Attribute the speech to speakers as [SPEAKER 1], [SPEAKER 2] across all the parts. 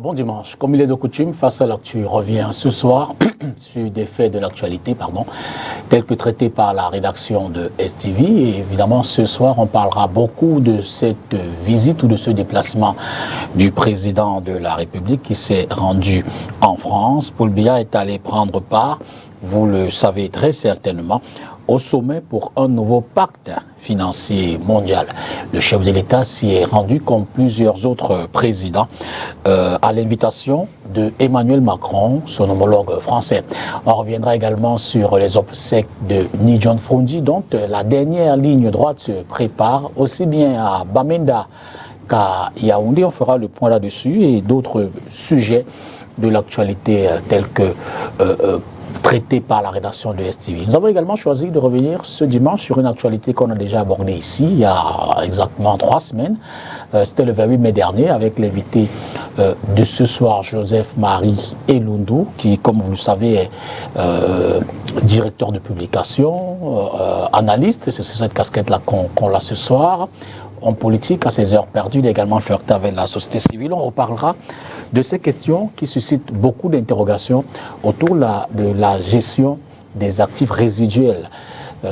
[SPEAKER 1] bon dimanche. Comme il est de coutume, Face à l'actu revient ce soir sur des faits de l'actualité, tels que traités par la rédaction de STV. Et évidemment, ce soir, on parlera beaucoup de cette visite ou de ce déplacement du président de la République qui s'est rendu en France. Paul Biya est allé prendre part, vous le savez très certainement, au sommet pour un nouveau pacte financier mondial. Le chef de l'État s'y est rendu comme plusieurs autres présidents à l'invitation de Emmanuel Macron, son homologue français. On reviendra également sur les obsèques de Ni John Frondi, dont la dernière ligne droite se prépare aussi bien à Bamenda qu'à Yaoundé. On fera le point là-dessus et d'autres sujets de l'actualité tels que traité par la rédaction de STV. Nous avons également choisi de revenir ce dimanche sur une actualité qu'on a déjà abordée ici, il y a exactement 3 semaines. C'était le 28 mai dernier, avec l'invité de ce soir, Joseph-Marie Elundou, qui, comme vous le savez, est directeur de publication, analyste. C'est sur cette casquette-là qu'on l'a ce soir. En politique, à ses heures perdues, il est également flirté avec la société civile. On reparlera de ces questions qui suscitent beaucoup d'interrogations autour de la gestion des actifs résiduels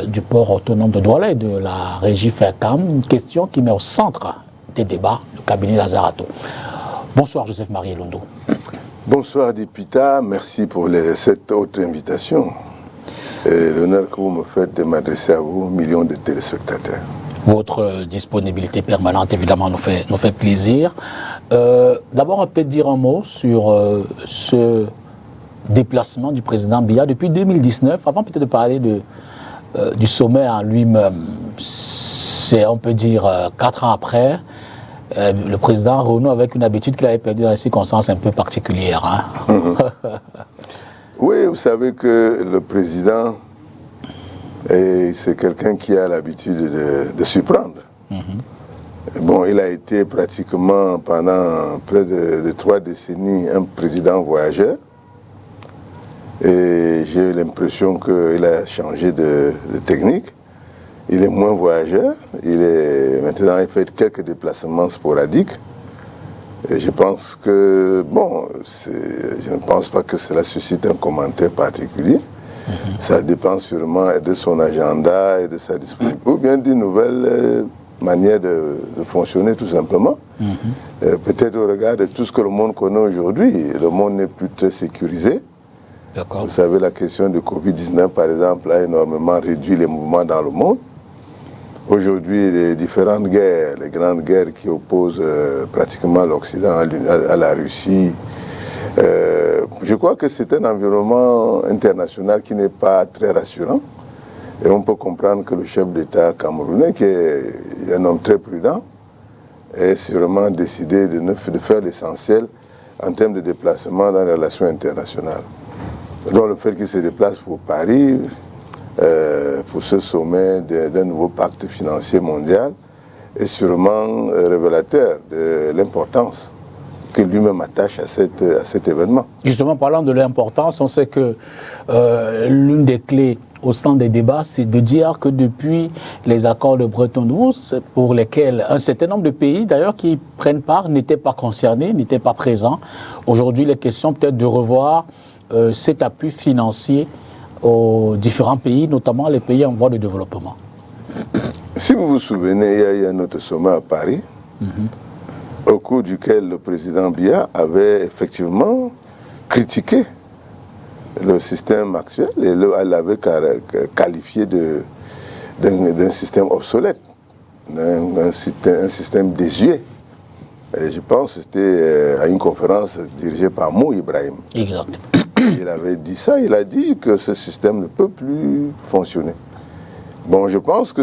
[SPEAKER 1] du port autonome de Douala et de la régie FERCAM, une question qui met au centre des débats le cabinet Lazarato. Bonsoir Joseph-Marie Elundou.
[SPEAKER 2] Bonsoir Dipita, merci pour cette autre invitation. L'honneur que vous me faites de m'adresser à vous, millions de téléspectateurs.
[SPEAKER 1] Votre disponibilité permanente, évidemment, nous fait plaisir. D'abord, on peut peut-être dire un mot sur ce déplacement du président Biya depuis 2019. Avant peut-être de parler du sommet en lui-même, c'est, on peut dire, 4 ans après, le président renoue avec une habitude qu'il avait perdue dans des circonstances un peu particulières.
[SPEAKER 2] Oui, vous savez que le président... Et c'est quelqu'un qui a l'habitude de surprendre. Bon, il a été pratiquement pendant près de 3 décennies un président voyageur. Et j'ai l'impression qu'il a changé de technique. Il est moins voyageur. Maintenant, il fait quelques déplacements sporadiques. Et je pense que, bon, je ne pense pas que cela suscite un commentaire particulier. Ça dépend sûrement de son agenda et de sa disponibilité, ou bien d'une nouvelle manière de fonctionner tout simplement. Peut-être au regard de tout ce que le monde connaît aujourd'hui, le monde n'est plus très sécurisé. Vous savez, la question de Covid-19, par exemple, a énormément réduit les mouvements dans le monde. Aujourd'hui, les différentes guerres, les grandes guerres qui opposent pratiquement l'Occident à la Russie, je crois que c'est un environnement international qui n'est pas très rassurant. Et on peut comprendre que le chef d'État camerounais, qui est un homme très prudent, ait sûrement décidé de faire l'essentiel en termes de déplacement dans les relations internationales. Donc le fait qu'il se déplace pour Paris, pour ce sommet d'un nouveau pacte financier mondial, est sûrement révélateur de l'importance que lui-même attache à cet événement.
[SPEAKER 1] Justement, parlant de l'importance, on sait que l'une des clés au centre des débats, c'est de dire que depuis les accords de Bretton Woods, pour lesquels un certain nombre de pays, d'ailleurs, qui prennent part, n'étaient pas concernés, n'étaient pas présents. Aujourd'hui, les questions peut-être de revoir cet appui financier aux différents pays, notamment les pays en voie de développement.
[SPEAKER 2] Si vous vous souvenez, il y a eu un autre sommet à Paris, au cours duquel le président Biya avait effectivement critiqué le système actuel et l'avait qualifié d'un système obsolète, un système désuet. Et je pense que c'était à une conférence dirigée par Mou Ibrahim.
[SPEAKER 1] Exact.
[SPEAKER 2] Il avait dit ça, il a dit que ce système ne peut plus fonctionner. Bon, je pense que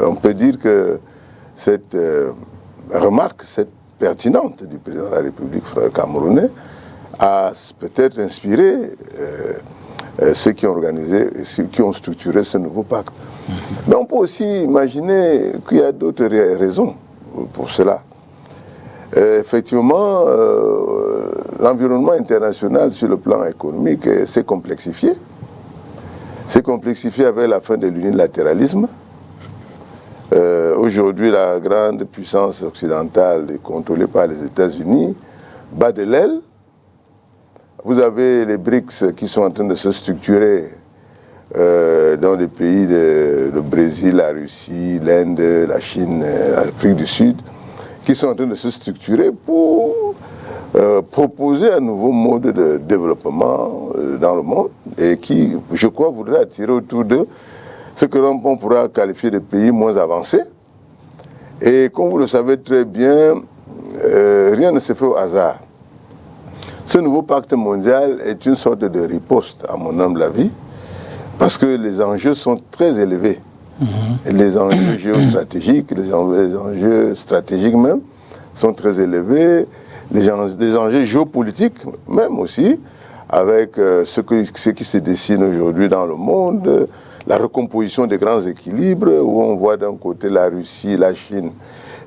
[SPEAKER 2] on peut dire que cette remarque, cette pertinente du président de la République camerounais a peut-être inspiré ceux qui ont organisé, ceux qui ont structuré ce nouveau pacte. Mais on peut aussi imaginer qu'il y a d'autres raisons pour cela. Effectivement, l'environnement international sur le plan économique s'est complexifié. C'est complexifié avec la fin de l'unilatéralisme. Aujourd'hui, la grande puissance occidentale est contrôlée par les États-Unis bat de l'aile. Vous avez les BRICS qui sont en train de se structurer dans les pays le Brésil, la Russie, l'Inde, la Chine, l'Afrique du Sud, qui sont en train de se structurer pour proposer un nouveau mode de développement dans le monde et qui, je crois, voudrait attirer autour d'eux ce que l'on pourra qualifier de pays moins avancés. Et comme vous le savez très bien, rien ne se fait au hasard. Ce nouveau pacte mondial est une sorte de riposte, à mon humble avis, parce que les enjeux sont très élevés. Les enjeux géostratégiques, les enjeux stratégiques même, sont très élevés. Les enjeux géopolitiques même aussi, avec ce qui se dessine aujourd'hui dans le monde, la recomposition des grands équilibres, où on voit d'un côté la Russie, la Chine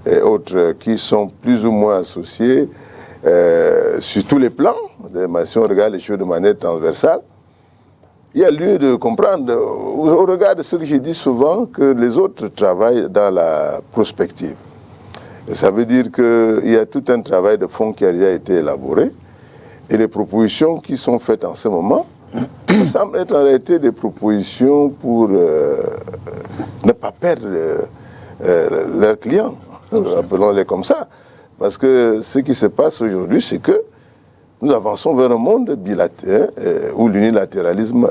[SPEAKER 2] et autres qui sont plus ou moins associés sur tous les plans. Si on regarde les choses de manière transversale, il y a lieu de comprendre, au regard de ce que j'ai dit souvent, que les autres travaillent dans la prospective. Et ça veut dire qu'il y a tout un travail de fond qui a déjà été élaboré, et les propositions qui sont faites en ce moment me semblent être en réalité des propositions pour ne pas perdre leurs clients, appelons-les comme ça. Parce que ce qui se passe aujourd'hui, c'est que nous avançons vers un monde bilatéral, où l'unilatéralisme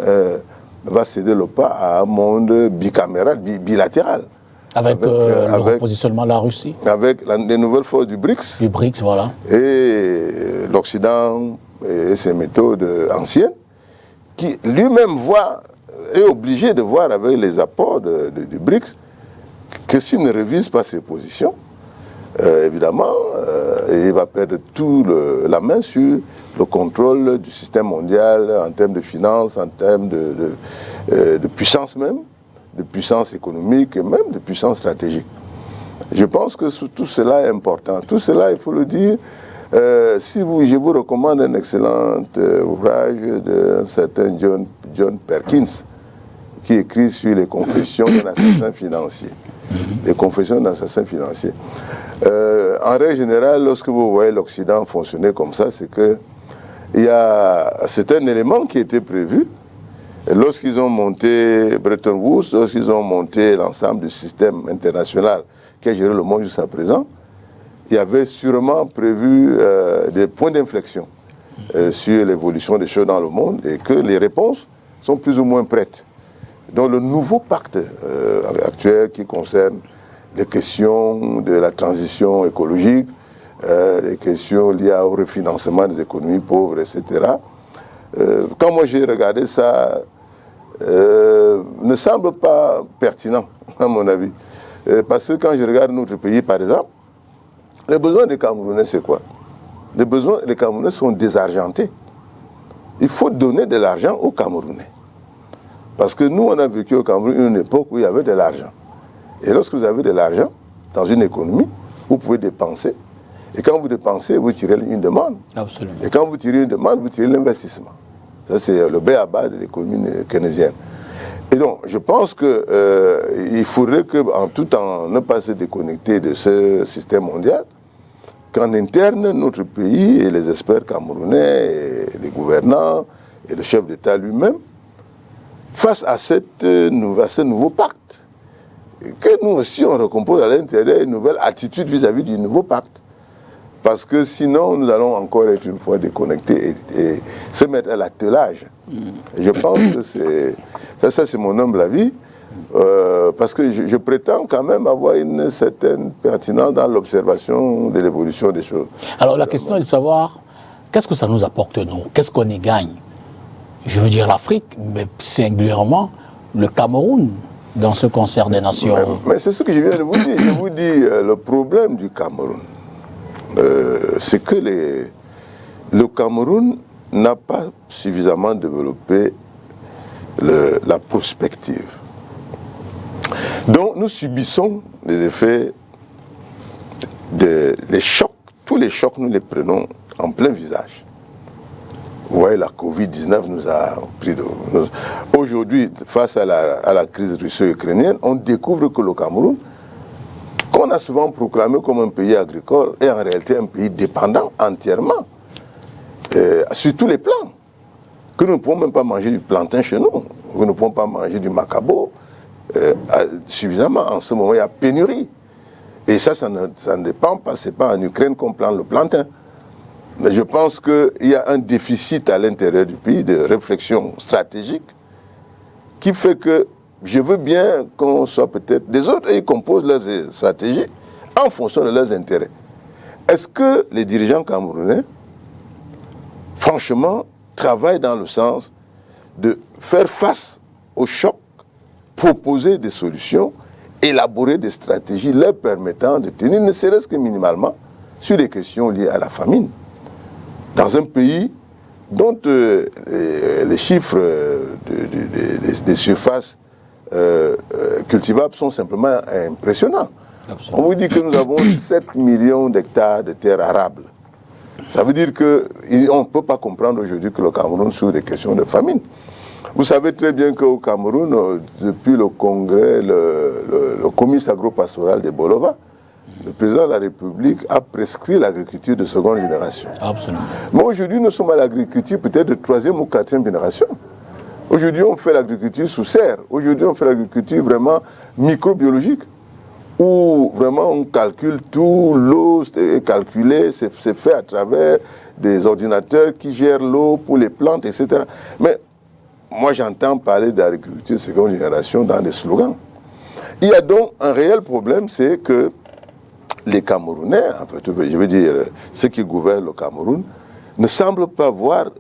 [SPEAKER 2] va céder le pas à un monde bicaméral, bilatéral.
[SPEAKER 1] Avec le repositionnement de la Russie.
[SPEAKER 2] Avec les nouvelles forces du BRICS.
[SPEAKER 1] Du BRICS, voilà.
[SPEAKER 2] Et l'Occident et ses méthodes anciennes, qui lui-même est obligé de voir avec les apports du BRICS que s'il ne révise pas ses positions, évidemment, il va perdre la main sur le contrôle du système mondial en termes de finances, en termes de puissance même, de puissance économique et même de puissance stratégique. Je pense que tout cela est important. Tout cela, il faut le dire, je vous recommande un excellent ouvrage d'un certain John Perkins, qui écrit sur les confessions d'un assassin financier. Les confessions d'un assassin financier. En règle générale, lorsque vous voyez l'Occident fonctionner comme ça, c'est que c'est un élément qui était prévu. Lorsqu'ils ont monté Bretton Woods, lorsqu'ils ont monté l'ensemble du système international qui a géré le monde jusqu'à présent, il y avait sûrement prévu des points d'inflexion sur l'évolution des choses dans le monde et que les réponses sont plus ou moins prêtes. Donc le nouveau pacte actuel qui concerne les questions de la transition écologique, les questions liées au refinancement des économies pauvres, etc. Quand moi j'ai regardé ça, ne semble pas pertinent, à mon avis. Parce que quand je regarde notre pays, par exemple, les besoins des Camerounais, c'est quoi? Les besoins des Camerounais sont désargentés. Il faut donner de l'argent aux Camerounais. Parce que nous, on a vécu au Cameroun une époque où il y avait de l'argent. Et lorsque vous avez de l'argent dans une économie, vous pouvez dépenser. Et quand vous dépensez, vous tirez une demande. Absolument. Et quand vous tirez une demande, vous tirez l'investissement. Ça, c'est le b.a.-ba de l'économie keynésienne. Et donc, je pense qu'il faudrait tout en ne pas se déconnecter de ce système mondial, qu'en interne, notre pays et les experts camerounais, et les gouvernants et le chef d'État lui-même, face à ce nouveau pacte, que nous aussi on recompose à l'intérieur une nouvelle attitude vis-à-vis du nouveau pacte. Parce que sinon, nous allons encore être une fois déconnectés et se mettre à l'attelage. Je pense que c'est mon humble avis, parce que je prétends quand même avoir une certaine pertinence dans l'observation de l'évolution des choses.
[SPEAKER 1] Alors la question est de savoir, qu'est-ce que ça nous apporte nous? Qu'est-ce qu'on y gagne? Je veux dire l'Afrique, mais singulièrement le Cameroun, dans ce concert des nations.
[SPEAKER 2] Mais c'est ce que je viens de vous dire. Je vous dis, le problème du Cameroun, c'est que le Cameroun n'a pas suffisamment développé la prospective. Donc nous subissons les effets des chocs. Tous les chocs, nous les prenons en plein visage. Vous voyez, la Covid-19 nous a pris de... Aujourd'hui, face à la crise russo-ukrainienne, on découvre que le Cameroun, qu'on a souvent proclamé comme un pays agricole, est en réalité un pays dépendant entièrement sur tous les plans, que nous ne pouvons même pas manger du plantain chez nous, que nous ne pouvons pas manger du macabo suffisamment. En ce moment, il y a pénurie. Et ça ne dépend pas, c'est pas en Ukraine qu'on plante le plantain. Mais je pense qu'il y a un déficit à l'intérieur du pays de réflexion stratégique qui fait que je veux bien qu'on soit peut-être des autres et ils composent leurs stratégies en fonction de leurs intérêts. Est-ce que les dirigeants camerounais, franchement, travaillent dans le sens de faire face au choc, proposer des solutions, élaborer des stratégies leur permettant de tenir, ne serait-ce que minimalement, sur des questions liées à la famine? Dans un pays dont les chiffres des surfaces cultivables sont simplement impressionnants. Absolument. On vous dit que nous avons 7 millions d'hectares de terres arables. Ça veut dire qu'on ne peut pas comprendre aujourd'hui que le Cameroun souffre des questions de famine. Vous savez très bien qu'au Cameroun, depuis le congrès, le comice agro-pastoral de Bolova, le président de la République a prescrit l'agriculture de seconde génération.
[SPEAKER 1] Absolument.
[SPEAKER 2] Mais aujourd'hui, nous sommes à l'agriculture peut-être de troisième ou quatrième génération. Aujourd'hui, on fait l'agriculture sous serre. Aujourd'hui, on fait l'agriculture vraiment microbiologique, où vraiment on calcule tout, l'eau est calculée, c'est fait à travers des ordinateurs qui gèrent l'eau pour les plantes, etc. Mais moi, j'entends parler d'agriculture de seconde génération dans des slogans. Il y a donc un réel problème, c'est que les Camerounais, en fait, je veux dire, ceux qui gouvernent le Cameroun, ne semblent pas voir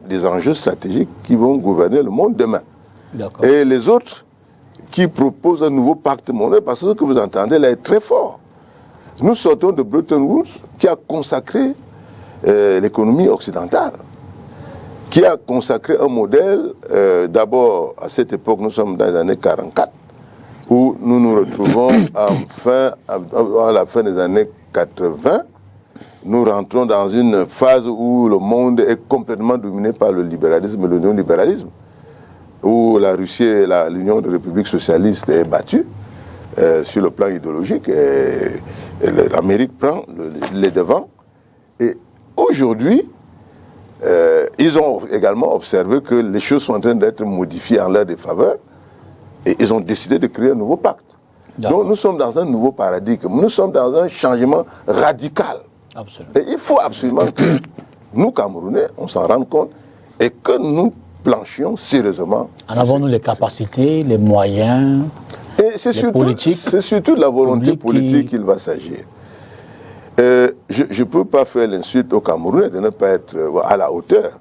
[SPEAKER 2] des enjeux stratégiques qui vont gouverner le monde demain. Et les autres qui proposent un nouveau pacte mondial, parce que ce que vous entendez là est très fort. Nous sortons de Bretton Woods, qui a consacré l'économie occidentale, qui a consacré un modèle, d'abord, à cette époque, nous sommes dans les années 44, où nous nous retrouvons à la fin des années 80, nous rentrons dans une phase où le monde est complètement dominé par le libéralisme et le néolibéralisme, où la Russie et l'Union des républiques socialistes est battue sur le plan idéologique, et l'Amérique prend les devants. Et aujourd'hui, ils ont également observé que les choses sont en train d'être modifiées en leur défaveur, et ils ont décidé de créer un nouveau pacte. Donc nous sommes dans un nouveau paradigme, nous sommes dans un changement radical. Absolument. Et il faut absolument que nous, Camerounais, on s'en rende compte et que nous planchions sérieusement.
[SPEAKER 1] En avons-nous les capacités, les moyens, les politiques?
[SPEAKER 2] C'est surtout de la volonté politique qu'il va s'agir. Je ne peux pas faire l'insulte aux Camerounais de ne pas être à la hauteur.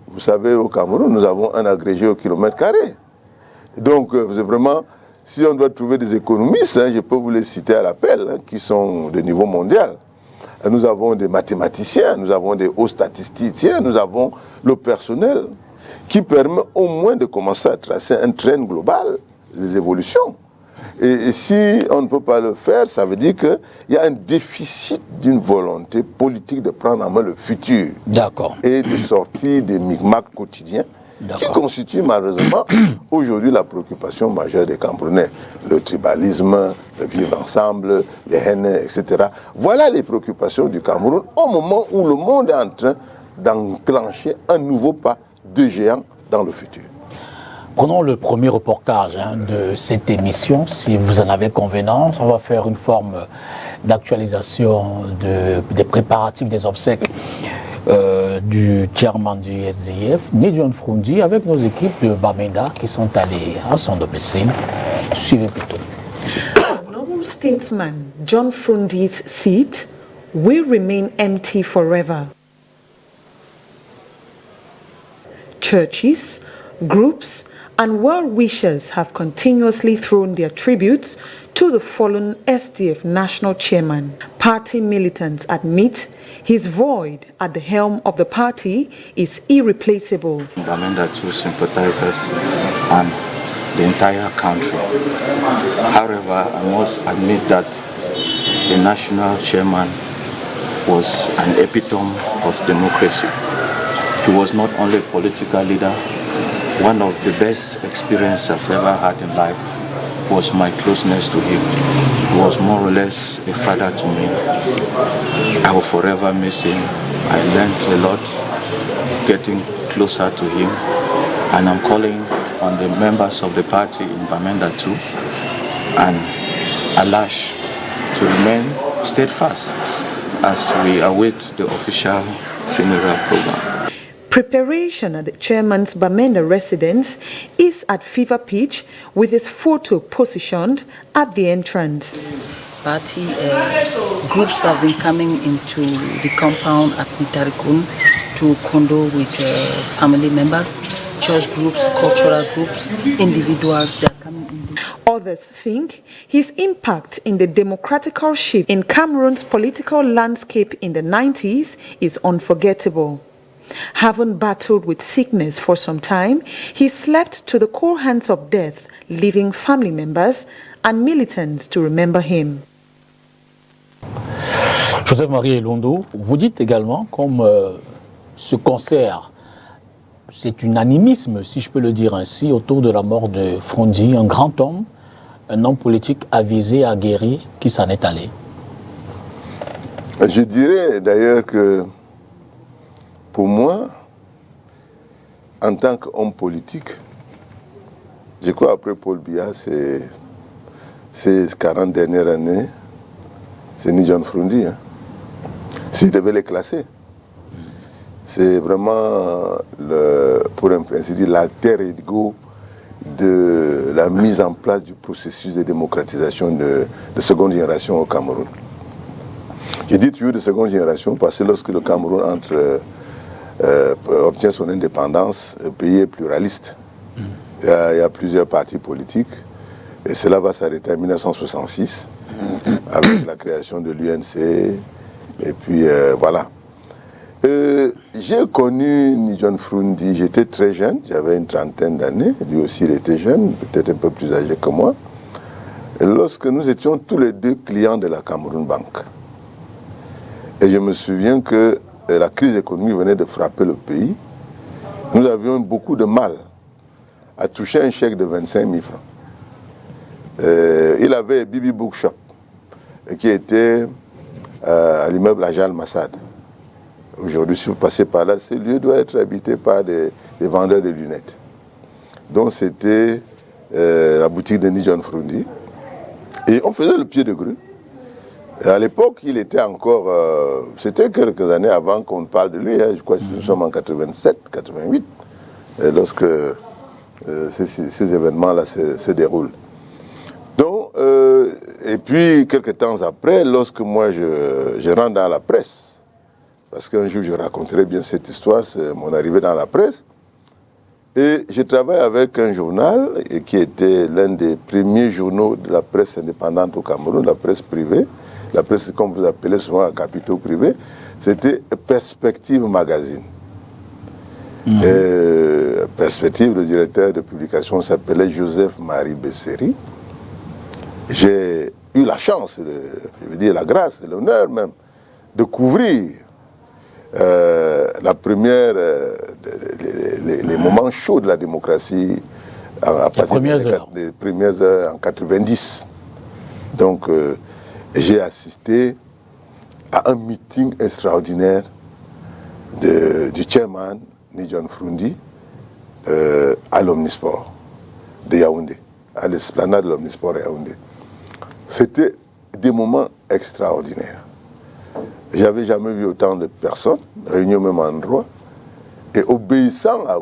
[SPEAKER 2] Vous savez, au Cameroun, nous avons un agrégé au kilomètre carré. Donc, vraiment, si on doit trouver des économistes, je peux vous les citer à l'appel, qui sont de niveau mondial. Nous avons des mathématiciens, nous avons des hauts statisticiens, nous avons le personnel qui permet au moins de commencer à tracer un train global des évolutions. Et si on ne peut pas le faire, ça veut dire qu'il y a un déficit d'une volonté politique de prendre en main le futur.
[SPEAKER 1] D'accord.
[SPEAKER 2] Et de sortir des micmacs quotidiens qui constituent malheureusement aujourd'hui la préoccupation majeure des Camerounais. Le tribalisme, le vivre ensemble, les haines, etc. Voilà les préoccupations du Cameroun au moment où le monde est en train d'enclencher un nouveau pas de géant dans le futur.
[SPEAKER 1] Prenons le premier reportage de cette émission, si vous en avez convenance. On va faire une forme d'actualisation des préparatifs des obsèques du chairman du SDF, John Frondi, avec nos équipes de Bamenda qui sont allées à son domicile. Suivez plutôt.
[SPEAKER 3] Noble statesman John Frondi's seat will remain empty forever. Churches, groups, and well-wishers have continuously thrown their tributes to the fallen SDF national chairman. Party militants admit his void at the helm of the party is irreplaceable.
[SPEAKER 4] Bamenda to sympathizers and the entire country. However, I must admit that the national chairman was an epitome of democracy. He was not only a political leader. One of the best experiences I've ever had in life was my closeness to him. He was more or less a father to me. I will forever miss him. I learned a lot getting closer to him, and I'm calling on the members of the party in Bamenda too and Alash to remain steadfast as we await the official funeral program.
[SPEAKER 3] Preparation at the chairman's Bamenda residence is at fever pitch, with his photo positioned at the entrance.
[SPEAKER 5] Party groups have been coming into the compound at Mitarikun to condole with family members, church groups, cultural groups, individuals that are coming in.
[SPEAKER 3] Others think his impact in the democratical shift in Cameroon's political landscape in the 90s is unforgettable. Having battled with sickness for some time, he slept to the cold hands of death, leaving family members and militants to remember him.
[SPEAKER 1] Joseph-Marie Elondo, vous dites également, comme ce concert, c'est unanimisme, si je peux le dire ainsi, autour de la mort de Frondi, un grand homme, un homme politique avisé, aguerri, qui s'en est allé.
[SPEAKER 2] Je dirais d'ailleurs que pour moi, en tant qu'homme politique, je crois après Paul Biya, ces 40 dernières années, c'est ni John Frondi. Hein. S'il devait les classer, c'est vraiment, pour ainsi dire, l'alter ego de la mise en place du processus de démocratisation de seconde génération au Cameroun. Je dis toujours de seconde génération parce que lorsque le Cameroun obtient son indépendance, le pays est pluraliste. Il y a plusieurs partis politiques et cela va s'arrêter en 1966 avec la création de l'UNC et puis voilà. J'ai connu John Frondi, j'étais très jeune, j'avais une trentaine d'années, lui aussi il était jeune, peut-être un peu plus âgé que moi, et lorsque nous étions tous les deux clients de la Cameroun Bank. Et je me souviens que la crise économique venait de frapper le pays, nous avions beaucoup de mal à toucher un chèque de 25 000 francs. Il avait Bibi Bookshop, qui était à l'immeuble Ajal Massad. Aujourd'hui, si vous passez par là, ce lieu doit être habité par des vendeurs de lunettes. Donc c'était la boutique de John Frondi. Et on faisait le pied de grue. Et à l'époque, il était encore... c'était quelques années avant qu'on parle de lui. Hein, je crois que nous sommes en 87, 88, lorsque ces événements-là se déroulent. Donc, et puis, quelques temps après, lorsque moi je rentre dans la presse, parce qu'un jour je raconterai bien cette histoire, c'est mon arrivée dans la presse, et je travaille avec un journal qui était l'un des premiers journaux de la presse indépendante au Cameroun, la presse privée, la presse comme vous appelez souvent à capitaux privés, c'était Perspective Magazine. Perspective, le directeur de publication s'appelait Joseph-Marie Besseri. J'ai eu la chance, je veux dire la grâce, l'honneur même, de couvrir la première, les moments chauds de la démocratie à partir des premières heures en 90. Donc j'ai assisté à un meeting extraordinaire du chairman John Frondi à l'Omnisport de Yaoundé, à l'esplanade de l'Omnisport à Yaoundé. C'était des moments extraordinaires. J'avais jamais vu autant de personnes réunies au même endroit et obéissant à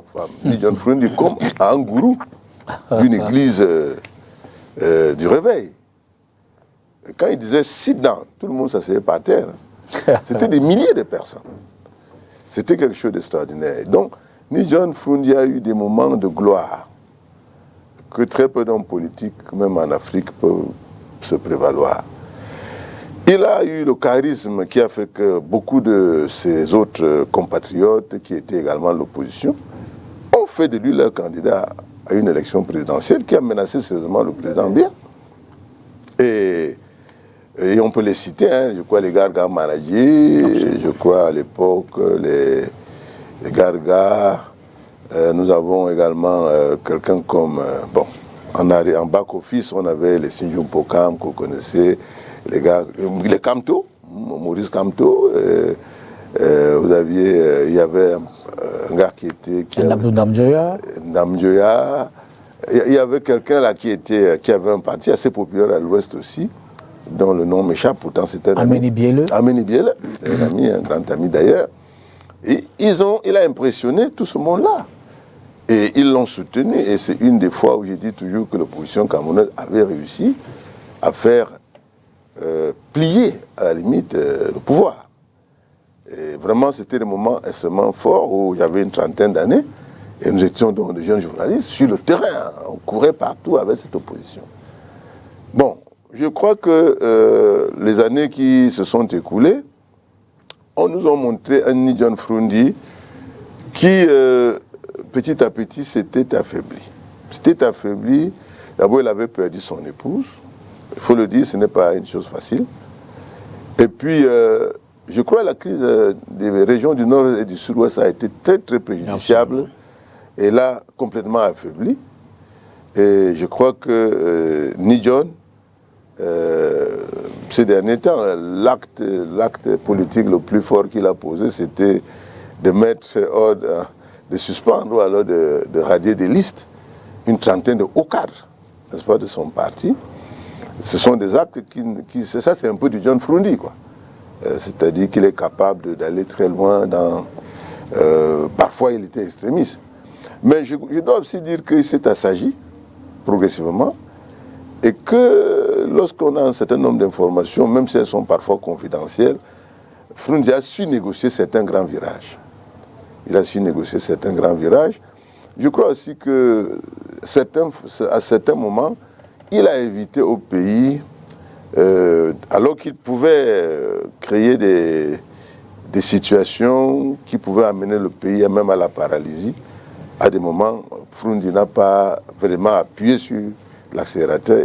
[SPEAKER 2] John Frondi comme à un gourou d'une église du réveil. Et quand il disait sit down, tout le monde s'asseyait par terre. C'était des milliers de personnes. C'était quelque chose d'extraordinaire. Donc, John Frondi a eu des moments de gloire que très peu d'hommes politiques, même en Afrique, peuvent se prévaloir. Il a eu le charisme qui a fait que beaucoup de ses autres compatriotes, qui étaient également l'opposition, ont fait de lui leur candidat à une élection présidentielle qui a menacé sérieusement le président Biya. Et on peut les citer, hein, je crois les Garga Maradji, je crois à l'époque les Garga, nous avons également quelqu'un comme, en back-office, on avait les Sinjou Pokam, que vous connaissez, les Kamto, Maurice Kamto, il y avait gars qui était...
[SPEAKER 1] Ndamjoya.
[SPEAKER 2] Ndamjoya. Il y avait quelqu'un là qui avait un parti assez populaire à l'Ouest aussi, dont le nom m'échappe, pourtant c'était un ami.
[SPEAKER 1] Ameni Biele.
[SPEAKER 2] Ameni Biele, un ami, un grand ami d'ailleurs. Et il a impressionné tout ce monde-là. Et ils l'ont soutenu. Et c'est une des fois où j'ai dit toujours que l'opposition camerounaise avait réussi à faire plier, à la limite, le pouvoir. Et vraiment, c'était des moments extrêmement forts où j'avais une trentaine d'années. Et nous étions donc des jeunes journalistes sur le terrain. On courait partout avec cette opposition. Bon, je crois que les années qui se sont écoulées, on nous a montré un Ni John Froundi qui, petit à petit, s'était affaibli. S'était affaibli. D'abord, il avait perdu son épouse. Il faut le dire, ce n'est pas une chose facile. Et puis, je crois que la crise des régions du Nord et du Sud-Ouest a été très, très préjudiciable. Et là, complètement affaibli. Et je crois que Ni John, ces derniers temps, l'acte politique le plus fort qu'il a posé, c'était de mettre ordre, de suspendre ou alors de radier des listes une trentaine de hauts cadres, n'est-ce pas, de son parti. Ce sont des actes ça c'est un peu du John Froundi, quoi. C'est-à-dire qu'il est capable d'aller très loin dans... parfois il était extrémiste. Mais je dois aussi dire qu'il s'est assagi progressivement et que lorsqu'on a un certain nombre d'informations, même si elles sont parfois confidentielles, Froundi a su négocier certains grands virages. Il a su négocier certains grands virages. Je crois aussi que à certains moments, il a évité au pays, alors qu'il pouvait créer des situations qui pouvaient amener le pays même à la paralysie. À des moments, Froundi n'a pas vraiment appuyé sur l'accélérateur.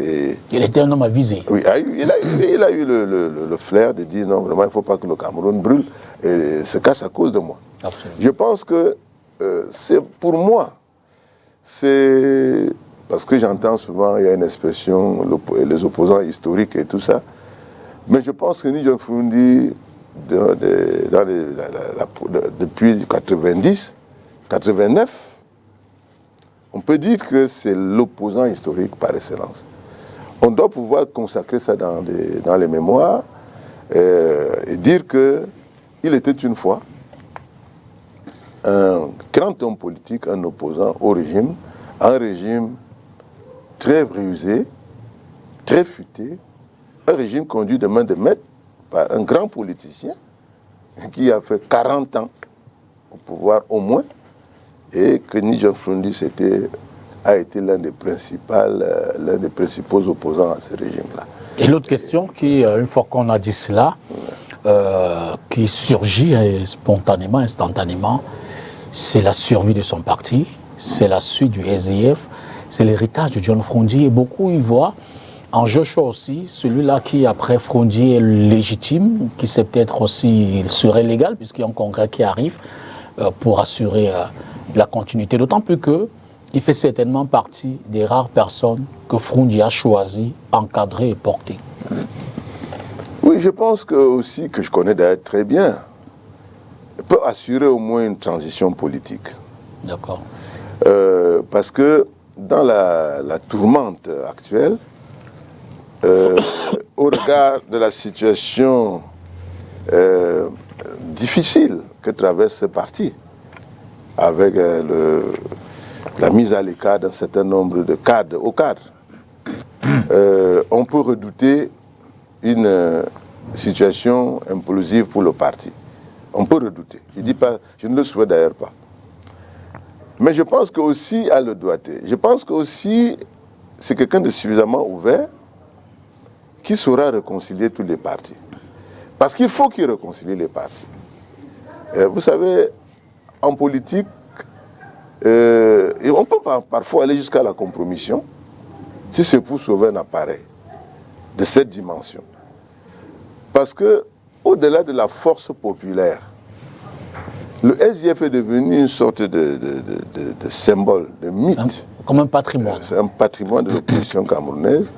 [SPEAKER 1] Il était un homme avisé.
[SPEAKER 2] Oui, il a eu le flair de dire non, vraiment, il ne faut pas que le Cameroun brûle et se casse à cause de moi.
[SPEAKER 1] Absolument.
[SPEAKER 2] Je pense que c'est pour moi, c'est parce que j'entends souvent, il y a une expression, les opposants historiques et tout ça, mais je pense que Ni John Froundi, depuis 90, 89, on peut dire que c'est l'opposant historique par excellence. On doit pouvoir consacrer ça dans les mémoires et dire qu'il était une fois un grand homme politique, un opposant au régime, un régime très rusé, très futé, un régime conduit de main de maître par un grand politicien qui a fait 40 ans au pouvoir au moins, et que Ni John Froundi a été l'un des principaux opposants à ce régime-là.
[SPEAKER 1] Et l'autre question qui, une fois qu'on a dit cela, qui surgit spontanément, instantanément, c'est la survie de son parti, c'est la suite du SDF, c'est l'héritage de John Froundi, et beaucoup y voient en Joshua aussi, celui-là qui après Froundi est légitime, qui c'est peut-être aussi, il serait légal puisqu'il y a un congrès qui arrive pour assurer la continuité, d'autant plus qu'il fait certainement partie des rares personnes que Froundi a choisi, encadré et porté.
[SPEAKER 2] Oui, je pense que aussi, que je connais d'ailleurs très bien, peut assurer au moins une transition politique.
[SPEAKER 1] D'accord.
[SPEAKER 2] Parce que dans la tourmente actuelle, au regard de la situation difficile que traverse ce parti, avec la mise à l'écart d'un certain nombre de cadres, hauts cadres, on peut redouter une situation implosive pour le parti. On peut redouter. Je ne le souhaite d'ailleurs pas. Mais je pense qu'aussi à le doigté. Je pense qu'aussi c'est quelqu'un de suffisamment ouvert qui saura réconcilier tous les partis. Parce qu'il faut qu'il réconcilie les partis. Vous savez, en politique, on peut parfois aller jusqu'à la compromission si c'est pour sauver un appareil de cette dimension. Parce que, au-delà de la force populaire, le SDF est devenu une sorte de symbole, de mythe.
[SPEAKER 1] Comme un patrimoine.
[SPEAKER 2] C'est un patrimoine de l'opposition camerounaise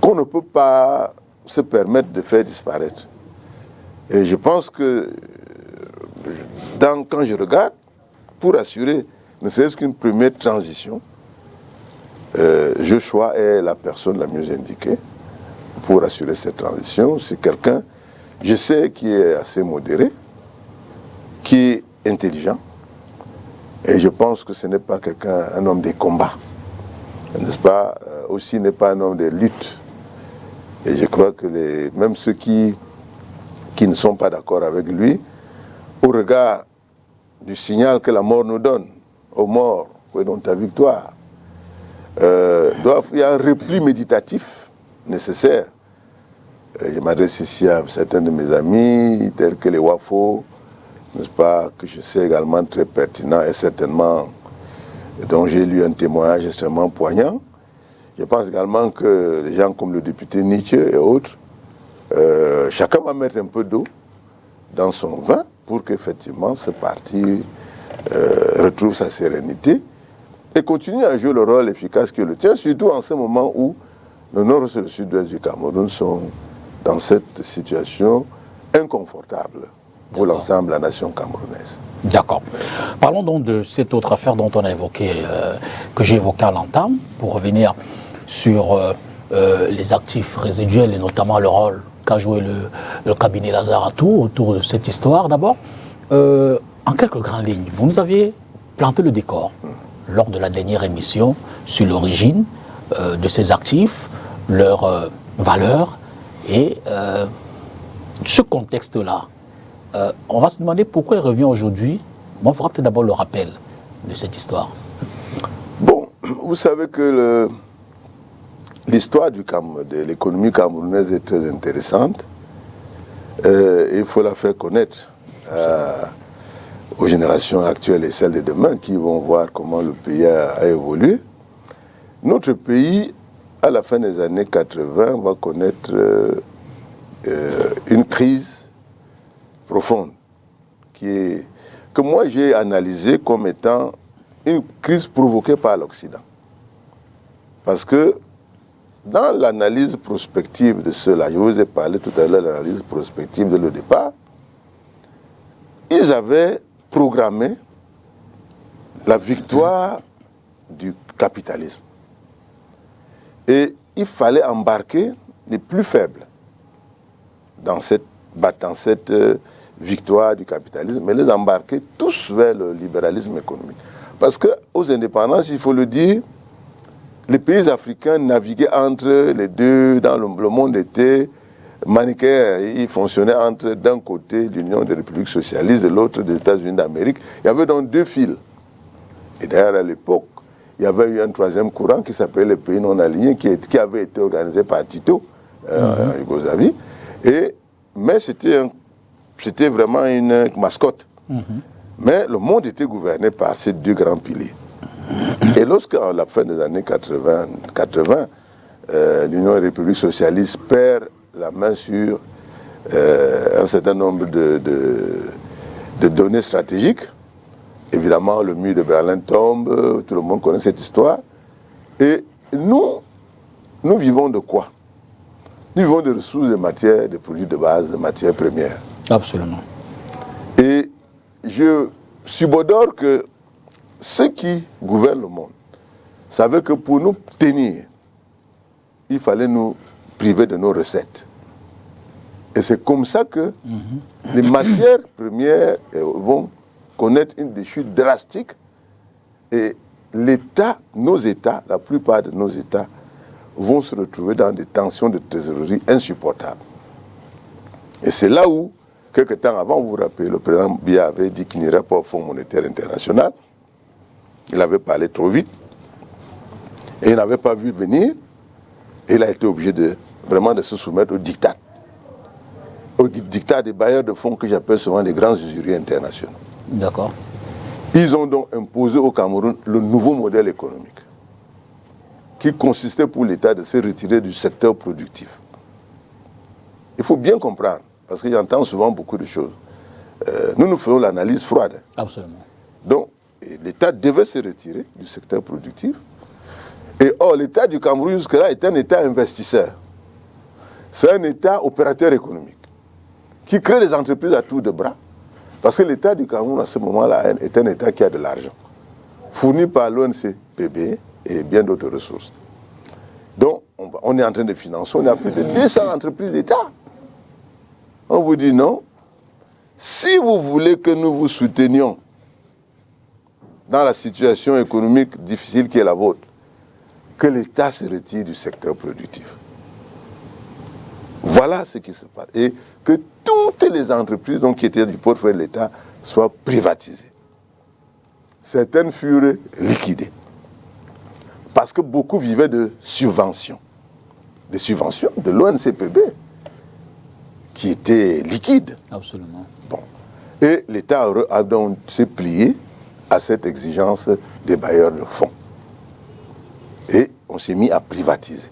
[SPEAKER 2] qu'on ne peut pas se permettre de faire disparaître. Et je pense que, quand je regarde, pour assurer ne serait-ce qu'une première transition, Joshua est la personne la mieux indiquée pour assurer cette transition. C'est quelqu'un, je sais, qui est assez modéré, qui est intelligent, et je pense que ce n'est pas quelqu'un, un homme des combats, n'est-ce pas, aussi n'est pas un homme des luttes. Et je crois que même ceux qui ne sont pas d'accord avec lui, au regard du signal que la mort nous donne, aux morts, que dans ta victoire, il y a un repli méditatif nécessaire. Je m'adresse ici à certains de mes amis, tels que les Wafo, n'est-ce pas, que je sais également très pertinent et certainement dont j'ai lu un témoignage extrêmement poignant. Je pense également que des gens comme le député Nietzsche et autres, chacun va mettre un peu d'eau dans son vin pour qu'effectivement ce parti retrouve sa sérénité et continue à jouer le rôle efficace que le tient, surtout en ce moment où le nord et le sud-ouest du Cameroun sont dans cette situation inconfortable pour l'ensemble de la nation camerounaise.
[SPEAKER 1] D'accord. Parlons donc de cette autre affaire dont on a évoqué, que j'ai évoquée à l'entame, pour revenir sur les actifs résiduels et notamment le rôle qu'a joué le cabinet Lazaratou autour de cette histoire. D'abord, en quelques grandes lignes, vous nous aviez planté le décor lors de la dernière émission sur l'origine de ces actifs, leur valeur et ce contexte-là. On va se demander pourquoi il revient aujourd'hui. Bon, il faudra peut-être d'abord le rappel de cette histoire.
[SPEAKER 2] Bon, vous savez que l'histoire de l'économie camerounaise est très intéressante. Il faut la faire connaître aux générations actuelles et celles de demain qui vont voir comment le pays a évolué. Notre pays, à la fin des années 80, va connaître une crise profonde que moi j'ai analysée comme étant une crise provoquée par l'Occident. Parce que dans l'analyse prospective de cela, je vous ai parlé tout à l'heure de l'analyse prospective de le départ, ils avaient programmé la victoire du capitalisme. Et il fallait embarquer les plus faibles dans cette victoire du capitalisme, mais les embarquer tous vers le libéralisme économique. Parce qu'aux indépendances, il faut le dire, les pays africains naviguaient entre les deux, dans le monde était manichéen. Ils fonctionnaient entre, d'un côté, l'Union des républiques socialistes, de l'autre, des États-Unis d'Amérique. Il y avait donc deux fils. Et d'ailleurs, à l'époque, il y avait eu un troisième courant qui s'appelait les pays non alignés, qui avait été organisé par Tito, en Yougoslavie. Mais c'était vraiment une mascotte. Mais le monde était gouverné par ces deux grands piliers. Et lorsqu'à la fin des années 80 l'Union des républiques socialistes perd la main sur un certain nombre de données stratégiques, évidemment le mur de Berlin tombe, tout le monde connaît cette histoire. Et nous vivons de quoi? Nous vivons de ressources, de matières, de produits de base, de matières premières.
[SPEAKER 1] Absolument.
[SPEAKER 2] Et je subodore que ceux qui gouvernent le monde savaient que pour nous tenir, il fallait nous priver de nos recettes. Et c'est comme ça que les matières premières vont connaître une déchute drastique et nos États, la plupart de nos États, vont se retrouver dans des tensions de trésorerie insupportables. Et c'est là où, quelque temps avant, vous vous rappelez, le président Biya avait dit qu'il n'irait pas au Fonds monétaire international. Il avait parlé trop vite. Et il n'avait pas vu venir. Et il a été obligé de se soumettre au diktat. Au diktat des bailleurs de fonds que j'appelle souvent les grands usuriers internationaux.
[SPEAKER 1] D'accord.
[SPEAKER 2] Ils ont donc imposé au Cameroun le nouveau modèle économique qui consistait pour l'État de se retirer du secteur productif. Il faut bien comprendre, parce que j'entends souvent beaucoup de choses. Nous faisons l'analyse froide.
[SPEAKER 1] Absolument.
[SPEAKER 2] Donc, l'État devait se retirer du secteur productif. Et or, l'État du Cameroun jusque-là est un État investisseur. C'est un État opérateur économique qui crée des entreprises à tour de bras, Parce que l'État du Cameroun, à ce moment-là, est un État qui a de l'argent, fourni par l'ONCPB et bien d'autres ressources. Donc, on est en train de financer, on a plus de 200 entreprises d'État. On vous dit non. Si vous voulez que nous vous soutenions dans la situation économique difficile qui est la vôtre, que l'État se retire du secteur productif. Voilà ce qui se passe. Et que toutes les entreprises qui étaient du portefeuille de l'État soient privatisées. Certaines furent liquidées. Parce que beaucoup vivaient de subventions. Des subventions de l'ONCPB qui étaient liquides.
[SPEAKER 1] Absolument.
[SPEAKER 2] Bon. Et l'État a donc s'est plié à cette exigence des bailleurs de fonds. Et on s'est mis à privatiser.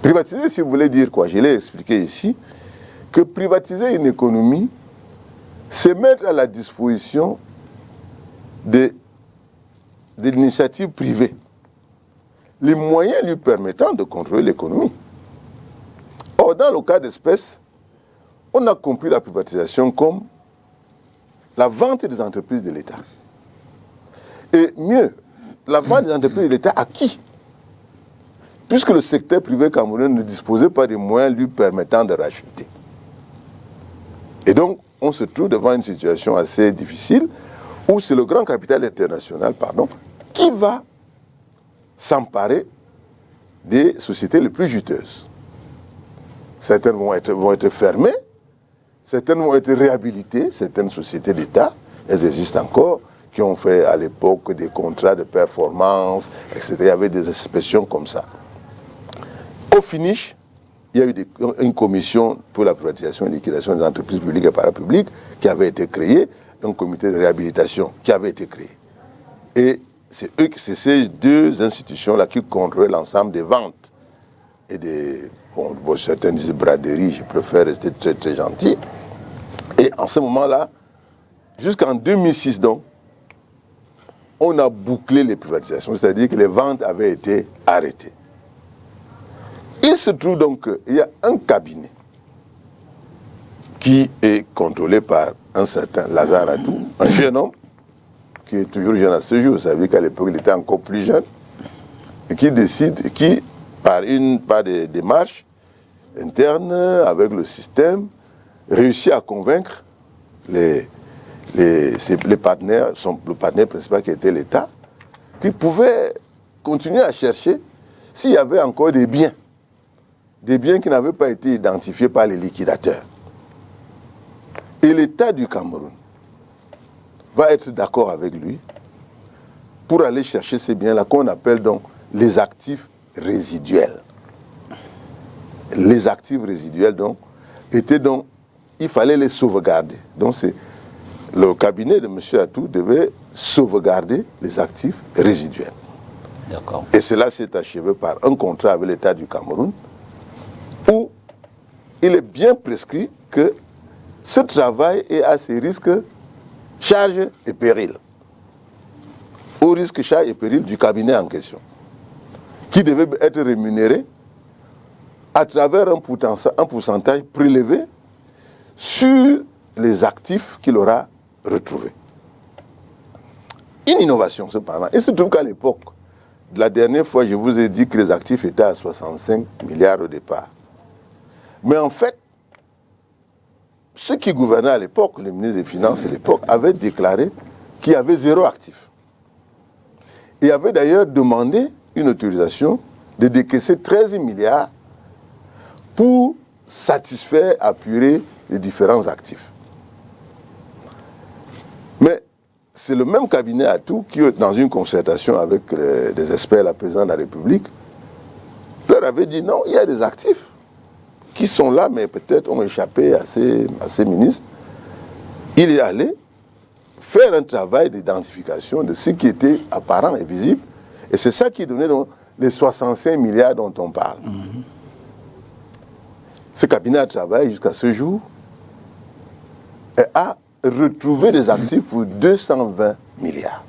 [SPEAKER 2] Privatiser, si vous voulez dire quoi? Je l'ai expliqué ici, que privatiser une économie, c'est mettre à la disposition de l'initiative privée les moyens lui permettant de contrôler l'économie. Or, dans le cas d'espèce, on a compris la privatisation comme la vente des entreprises de l'État. Et mieux, la vente des entreprises de l'État à qui? Puisque le secteur privé camerounais ne disposait pas des moyens lui permettant de racheter. Et donc, on se trouve devant une situation assez difficile où c'est le grand capital international, qui va s'emparer des sociétés les plus juteuses. Certaines vont être fermées, certaines vont être réhabilitées, certaines sociétés d'État, elles existent encore, qui ont fait à l'époque des contrats de performance, etc. Il y avait des expressions comme ça. Au finish, il y a eu une commission pour la privatisation et liquidation des entreprises publiques et parapubliques qui avait été créée, un comité de réhabilitation qui avait été créé. Et c'est ces deux institutions-là qui contrôlaient l'ensemble des ventes et des... Bon, certains disent braderie, je préfère rester très très gentil. Et en ce moment-là, jusqu'en 2006 donc, on a bouclé les privatisations, c'est-à-dire que les ventes avaient été arrêtées. Il se trouve donc qu'il y a un cabinet qui est contrôlé par un certain Lazare Adou, un jeune homme, qui est toujours jeune à ce jour, ça veut dire qu'à l'époque il était encore plus jeune, et qui décide, qui par des démarches internes avec le système, réussit à convaincre les partenaires, le partenaire principal qui était l'État, qui pouvait continuer à chercher s'il y avait encore des biens qui n'avaient pas été identifiés par les liquidateurs. Et l'État du Cameroun va être d'accord avec lui pour aller chercher ces biens-là qu'on appelle donc les actifs résiduels. Les actifs résiduels donc étaient donc, il fallait les sauvegarder. Donc c'est le cabinet de M. Atou devait sauvegarder les actifs résiduels.
[SPEAKER 1] D'accord.
[SPEAKER 2] Et cela s'est achevé par un contrat avec l'État du Cameroun où il est bien prescrit que ce travail est à ses risques, charges et périls. Au risque, charges et périls du cabinet en question, qui devait être rémunéré à travers un pourcentage prélevé sur les actifs qu'il aura retrouvés. Une innovation cependant. Il se trouve qu'à l'époque, la dernière fois, je vous ai dit que les actifs étaient à 65 milliards au départ. Mais en fait, ceux qui gouvernaient à l'époque, le ministre des Finances à l'époque, avaient déclaré qu'il y avait 0 actif. Et avait d'ailleurs demandé une autorisation de décaisser 13 milliards pour satisfaire, apurer les différents actifs. Mais c'est le même cabinet Atou qui, dans une concertation avec des experts, la présidente de la République, leur avait dit non, il y a des actifs qui sont là, mais peut-être ont échappé à ces ministres. Il est allé faire un travail d'identification de ce qui était apparent et visible. Et c'est ça qui donnait donc les 65 milliards dont on parle. Mm-hmm. Ce cabinet a travaillé jusqu'à ce jour et a retrouvé des actifs pour 220 milliards.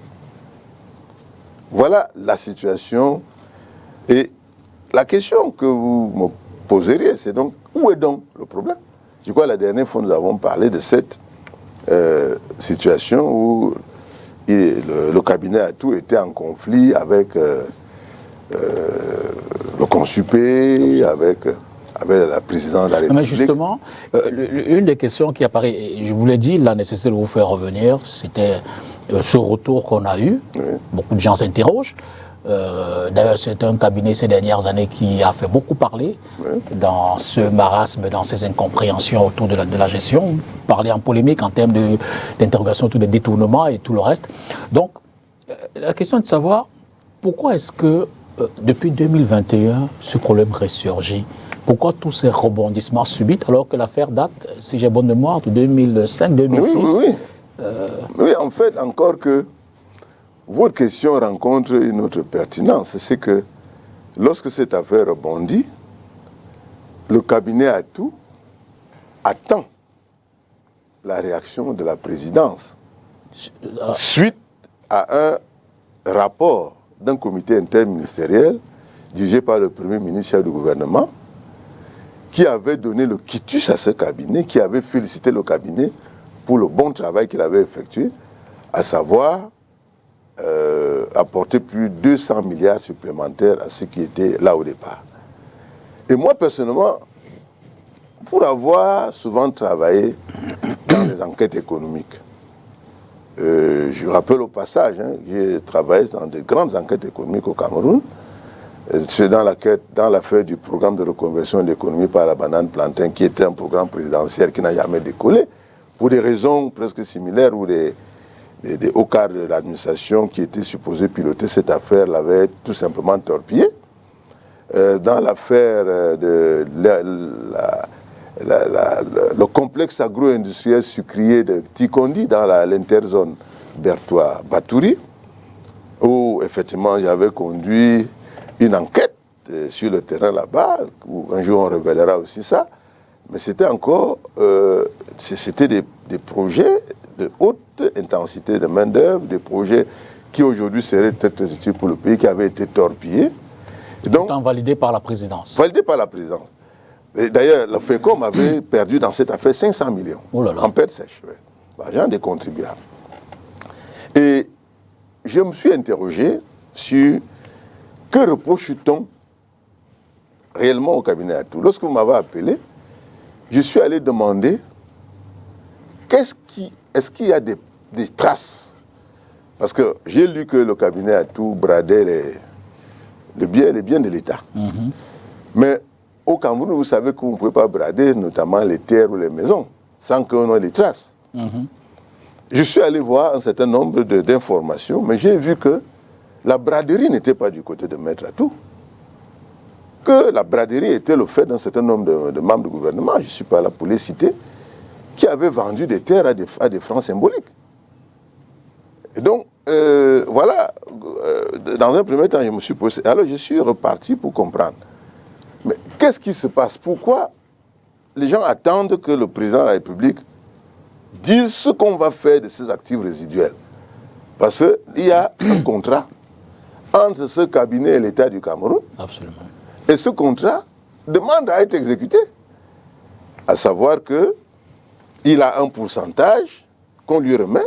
[SPEAKER 2] Voilà la situation. Et la question que vous me poseriez, c'est donc, où est donc le problème? Je crois que la dernière fois, nous avons parlé de cette situation où le cabinet Atou était en conflit avec le Consupé, avec la présidente de la République.
[SPEAKER 1] Mais justement, une des questions qui apparaît, et je vous l'ai dit, la nécessité de vous faire revenir, c'était ce retour qu'on a eu. Oui. Beaucoup de gens s'interrogent. D'ailleurs, c'est un cabinet ces dernières années qui a fait beaucoup parler dans ce marasme, dans ces incompréhensions autour de la gestion, parler en polémique en termes d'interrogation autour des détournements et tout le reste. Donc, la question est de savoir pourquoi est-ce que depuis 2021, ce problème ressurgit? Pourquoi tous ces rebondissements subits alors que l'affaire date, si j'ai bonne mémoire, de 2005-2006?
[SPEAKER 2] Oui, en fait, encore que votre question rencontre une autre pertinence. C'est que lorsque cette affaire rebondit, le cabinet Atou attend la réaction de la présidence suite à un rapport d'un comité interministériel dirigé par le Premier ministre chef du gouvernement qui avait donné le quitus à ce cabinet, qui avait félicité le cabinet pour le bon travail qu'il avait effectué, à savoir apporter plus de 200 milliards supplémentaires à ce qui était là au départ. Et moi, personnellement, pour avoir souvent travaillé dans les enquêtes économiques, je rappelle au passage, j'ai travaillé dans de grandes enquêtes économiques au Cameroun. C'est dans l'affaire du programme de reconversion de l'économie par la banane plantain, qui était un programme présidentiel qui n'a jamais décollé, pour des raisons presque similaires, où des hauts cadres de l'administration qui étaient supposés piloter cette affaire l'avaient tout simplement torpillé. Dans l'affaire de le complexe agro-industriel sucrier de Tikondi, dans l'interzone Bertois-Batouri, où effectivement j'avais conduit une enquête sur le terrain là-bas, où un jour on révélera aussi ça, mais c'était encore, c'était des projets de haute intensité de main-d'œuvre, des projets qui aujourd'hui seraient très, très utiles pour le pays, qui avaient été torpillés.
[SPEAKER 1] Pourtant validés par la présidence.
[SPEAKER 2] Validés par la présidence. D'ailleurs, le FECOM avait perdu dans cette affaire 500 millions en perte sèche, l'argent des contribuables. Et je me suis interrogé sur que reproche-t-on réellement au cabinet Atou. Lorsque vous m'avez appelé, je suis allé demander est-ce qu'il y a des traces? Parce que j'ai lu que le cabinet Atou bradait les biens de l'État. Mm-hmm. Mais au Cameroun, vous savez que vous ne pouvez pas brader notamment les terres ou les maisons sans qu'on ait des traces. Mm-hmm. Je suis allé voir un certain nombre d'informations, mais j'ai vu que la braderie n'était pas du côté de Maître Atou. Que la braderie était le fait d'un certain nombre de membres du gouvernement, je ne suis pas là pour les citer, qui avaient vendu des terres à des francs symboliques. Et donc, voilà, dans un premier temps, je me suis posé. Alors, je suis reparti pour comprendre. Mais qu'est-ce qui se passe? Pourquoi les gens attendent que le président de la République dise ce qu'on va faire de ces actifs résiduels? Parce qu'il y a un contrat entre ce cabinet et l'État du Cameroun.
[SPEAKER 1] Absolument.
[SPEAKER 2] Et ce contrat demande à être exécuté. À savoir qu'il a un pourcentage qu'on lui remet,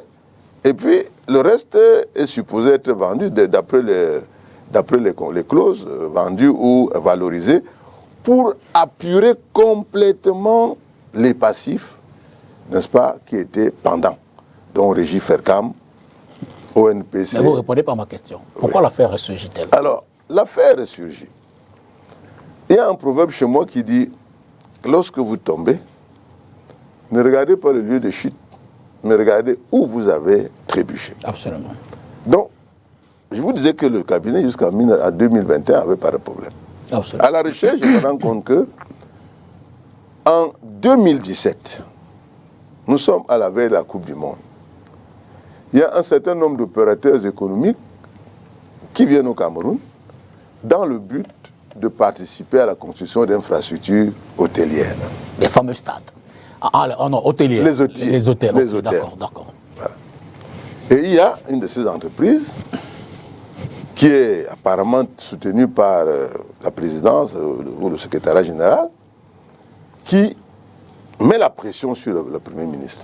[SPEAKER 2] et puis le reste est supposé être vendu d'après les clauses vendues ou valorisées pour apurer complètement les passifs, n'est-ce pas, qui étaient pendants, dont Régie Fercam, ONPC.
[SPEAKER 1] Mais vous ne répondez pas à ma question. Pourquoi l'affaire ressurgit-elle?
[SPEAKER 2] Alors, l'affaire ressurgit. Il y a un proverbe chez moi qui dit que lorsque vous tombez, ne regardez pas le lieu de chute, mais regardez où vous avez trébuché.
[SPEAKER 1] Absolument.
[SPEAKER 2] Donc, je vous disais que le cabinet jusqu'à 2021 n'avait pas de problème.
[SPEAKER 1] Absolument.
[SPEAKER 2] À la recherche, je me rends compte que en 2017, nous sommes à la veille de la Coupe du Monde. Il y a un certain nombre d'opérateurs économiques qui viennent au Cameroun dans le but de participer à la construction d'infrastructures hôtelières.
[SPEAKER 1] Les fameux stades. Ah non, hôteliers.
[SPEAKER 2] Les hôtels.
[SPEAKER 1] Les hôtels.
[SPEAKER 2] Les hôtels.
[SPEAKER 1] D'accord.
[SPEAKER 2] Voilà. Et il y a une de ces entreprises qui est apparemment soutenue par la présidence ou le secrétariat général, qui met la pression sur le Premier ministre.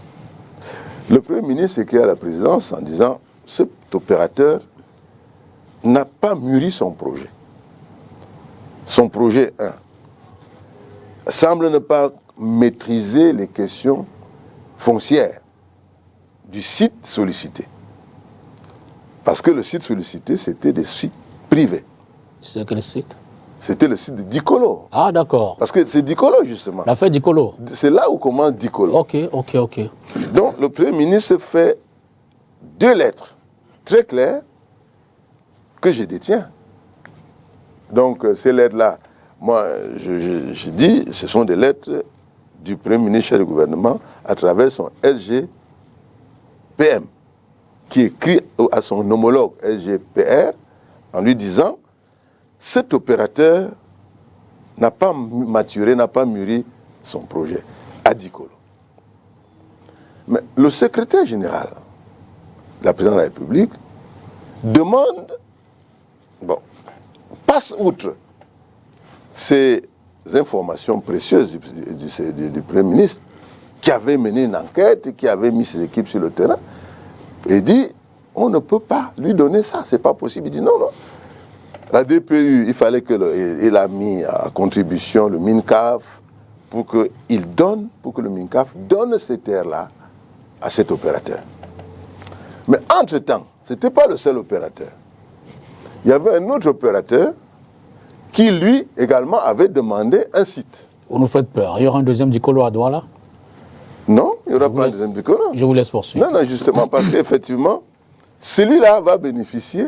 [SPEAKER 2] Le Premier ministre écrit à la présidence en disant « Cet opérateur n'a pas mûri son projet. Son projet 1 semble ne pas maîtriser les questions foncières du site sollicité. » Parce que le site sollicité, c'était des sites privés.
[SPEAKER 1] C'est quel site?
[SPEAKER 2] C'était le site de Dikolo.
[SPEAKER 1] Ah, d'accord.
[SPEAKER 2] Parce que c'est Dikolo, justement.
[SPEAKER 1] L'affaire Dikolo.
[SPEAKER 2] C'est là où commence Dikolo.
[SPEAKER 1] Ok.
[SPEAKER 2] Donc, le Premier ministre fait 2 lettres très claires que je détiens. Donc, ces lettres-là, moi, je dis, ce sont des lettres du Premier ministre chef du gouvernement à travers son SGPM, qui écrit à son homologue SGPR en lui disant « Cet opérateur n'a pas maturé, n'a pas mûri son projet à Dikolo. » Mais le secrétaire général, la présidente de la République, demande, passe outre ces informations précieuses du Premier ministre, qui avait mené une enquête, qui avait mis ses équipes sur le terrain, et dit, on ne peut pas lui donner ça, c'est pas possible. Il dit non. La DPU, il fallait qu'il a mis à contribution le MINCAF pour que le MINCAF donne ces terres-là à cet opérateur. Mais entre-temps, ce n'était pas le seul opérateur. Il y avait un autre opérateur qui, lui, également, avait demandé un site.
[SPEAKER 1] Vous nous faites peur. Il y aura un deuxième Dikolo à Douala?
[SPEAKER 2] Non, il n'y aura pas un deuxième Dikolo.
[SPEAKER 1] Je vous laisse poursuivre.
[SPEAKER 2] Non, justement, parce qu'effectivement, celui-là va bénéficier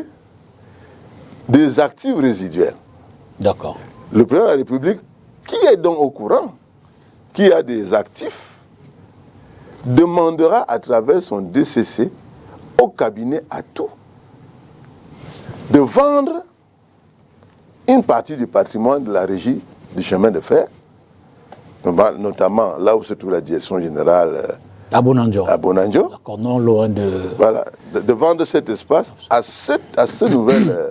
[SPEAKER 2] des actifs résiduels.
[SPEAKER 1] D'accord.
[SPEAKER 2] Le président de la République, qui est donc au courant, qui a des actifs, demandera à travers son DCC au cabinet Atout de vendre une partie du patrimoine de la régie du chemin de fer, notamment là où se trouve la direction générale
[SPEAKER 1] à Bonanjo.
[SPEAKER 2] D'accord,
[SPEAKER 1] non loin de...
[SPEAKER 2] Voilà, de vendre cet espace à ce nouvel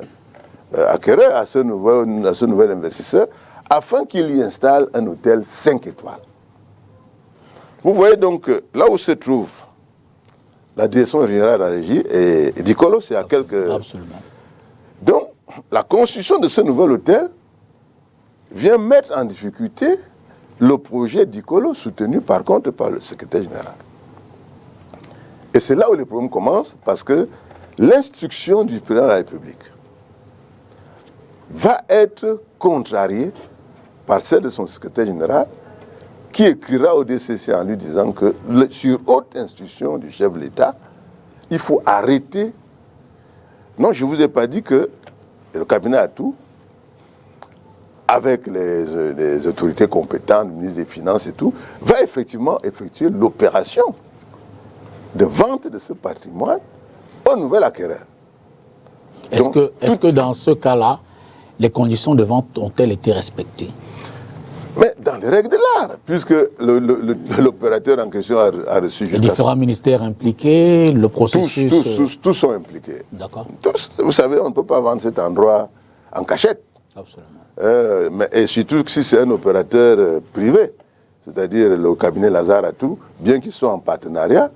[SPEAKER 2] acquéreur, à ce nouvel investisseur, afin qu'il y installe un hôtel 5 étoiles. Vous voyez donc que là où se trouve la direction générale de la régie, et Dikolo, c'est à quelques...
[SPEAKER 1] Absolument.
[SPEAKER 2] Donc, la construction de ce nouvel hôtel vient mettre en difficulté le projet Dikolo, soutenu par contre par le secrétaire général. Et c'est là où les problèmes commencent, parce que l'instruction du président de la République va être contrariée par celle de son secrétaire général, qui écrira au DCC en lui disant que sur haute instruction du chef de l'État, il faut arrêter. Non, je ne vous ai pas dit que le cabinet Atout, avec les autorités compétentes, le ministre des Finances et tout, va effectivement effectuer l'opération de vente de ce patrimoine au nouvel acquéreur.
[SPEAKER 1] Est-ce que dans ce cas-là, les conditions de vente ont-elles été respectées?
[SPEAKER 2] Mais dans les règles de l'art, puisque l'opérateur en question a reçu...
[SPEAKER 1] Les différents ministères impliqués, le processus...
[SPEAKER 2] Tous sont impliqués.
[SPEAKER 1] D'accord.
[SPEAKER 2] Tous. Vous savez, on ne peut pas vendre cet endroit en cachette.
[SPEAKER 1] Absolument.
[SPEAKER 2] Et surtout si c'est un opérateur privé, c'est-à-dire le cabinet Lazare Atout, bien qu'il soit en partenariat,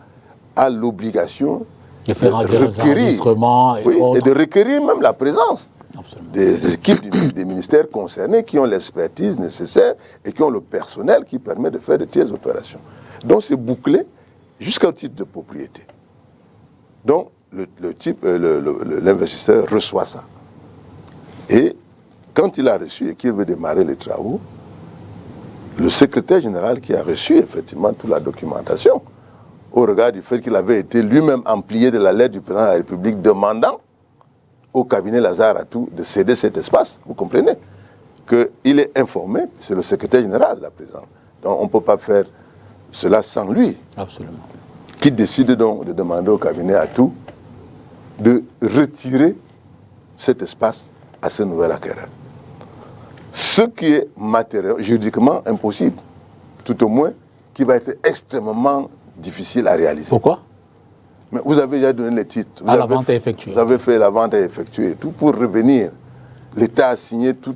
[SPEAKER 2] a l'obligation
[SPEAKER 1] de faire des enregistrements et
[SPEAKER 2] de requérir même la présence
[SPEAKER 1] Absolument.
[SPEAKER 2] des équipes des ministères concernés qui ont l'expertise nécessaire et qui ont le personnel qui permet de faire de telles opérations. Donc c'est bouclé jusqu'au titre de propriété. Donc l'investisseur reçoit ça. Et quand il a reçu et qu'il veut démarrer les travaux, le secrétaire général qui a reçu effectivement toute la documentation, au regard du fait qu'il avait été lui-même amplié de la lettre du président de la République demandant au cabinet Lazare Atout de céder cet espace, vous comprenez qu'il est informé, c'est le secrétaire général, la présidente. Donc on ne peut pas faire cela sans lui.
[SPEAKER 1] Absolument.
[SPEAKER 2] Qui décide donc de demander au cabinet Atout de retirer cet espace à ce nouvel acquéreur. Ce qui est juridiquement impossible, tout au moins, qui va être extrêmement difficile à réaliser.
[SPEAKER 1] Pourquoi?
[SPEAKER 2] Mais vous avez déjà donné les titres.
[SPEAKER 1] La vente est effectuée.
[SPEAKER 2] Vous avez fait la vente est effectuée. Tout pour revenir. L'État a signé, tout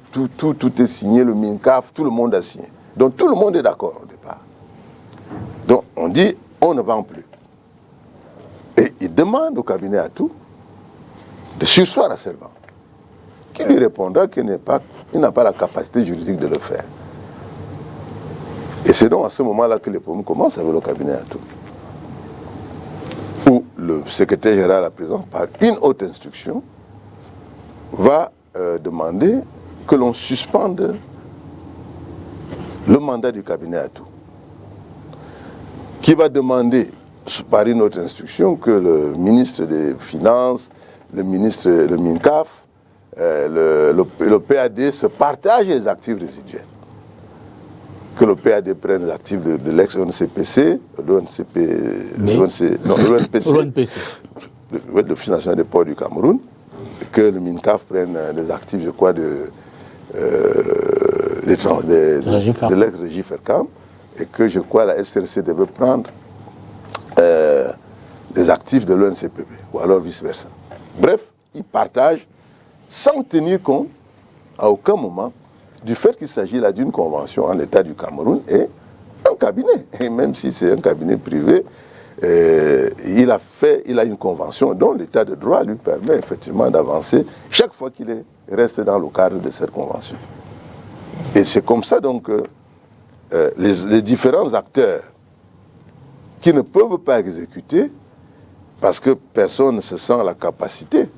[SPEAKER 2] est signé, le MINCAF, tout le monde a signé. Donc tout le monde est d'accord au départ. Donc on dit, on ne vend plus. Et il demande au cabinet Atou de surseoir à serment, qui lui répondra qu'il n'a pas la capacité juridique de le faire. Et c'est donc à ce moment-là que les problèmes commencent avec le cabinet Atou, où le secrétaire général à présent, par une autre instruction, va demander que l'on suspende le mandat du cabinet Atou, qui va demander par une autre instruction que le ministre des Finances, le MINCAF, le PAD se partagent les actifs résiduels. Que le PAD prenne les actifs de l'ex-ONCPC, l'ONPC, l'Office national des ports du Cameroun, que le MINCAF prenne les actifs, je crois, de l'ex-Régie Fercam, et que, je crois, la SRC devait prendre des actifs de l'ONCPB, ou alors vice-versa. Bref, ils partagent sans tenir compte, à aucun moment, du fait qu'il s'agit là d'une convention en l'État du Cameroun et un cabinet. Et même si c'est un cabinet privé, il a une convention dont l'État de droit lui permet effectivement d'avancer chaque fois qu'il reste dans le cadre de cette convention. Et c'est comme ça donc que les différents acteurs qui ne peuvent pas exécuter, parce que personne ne se sent la capacité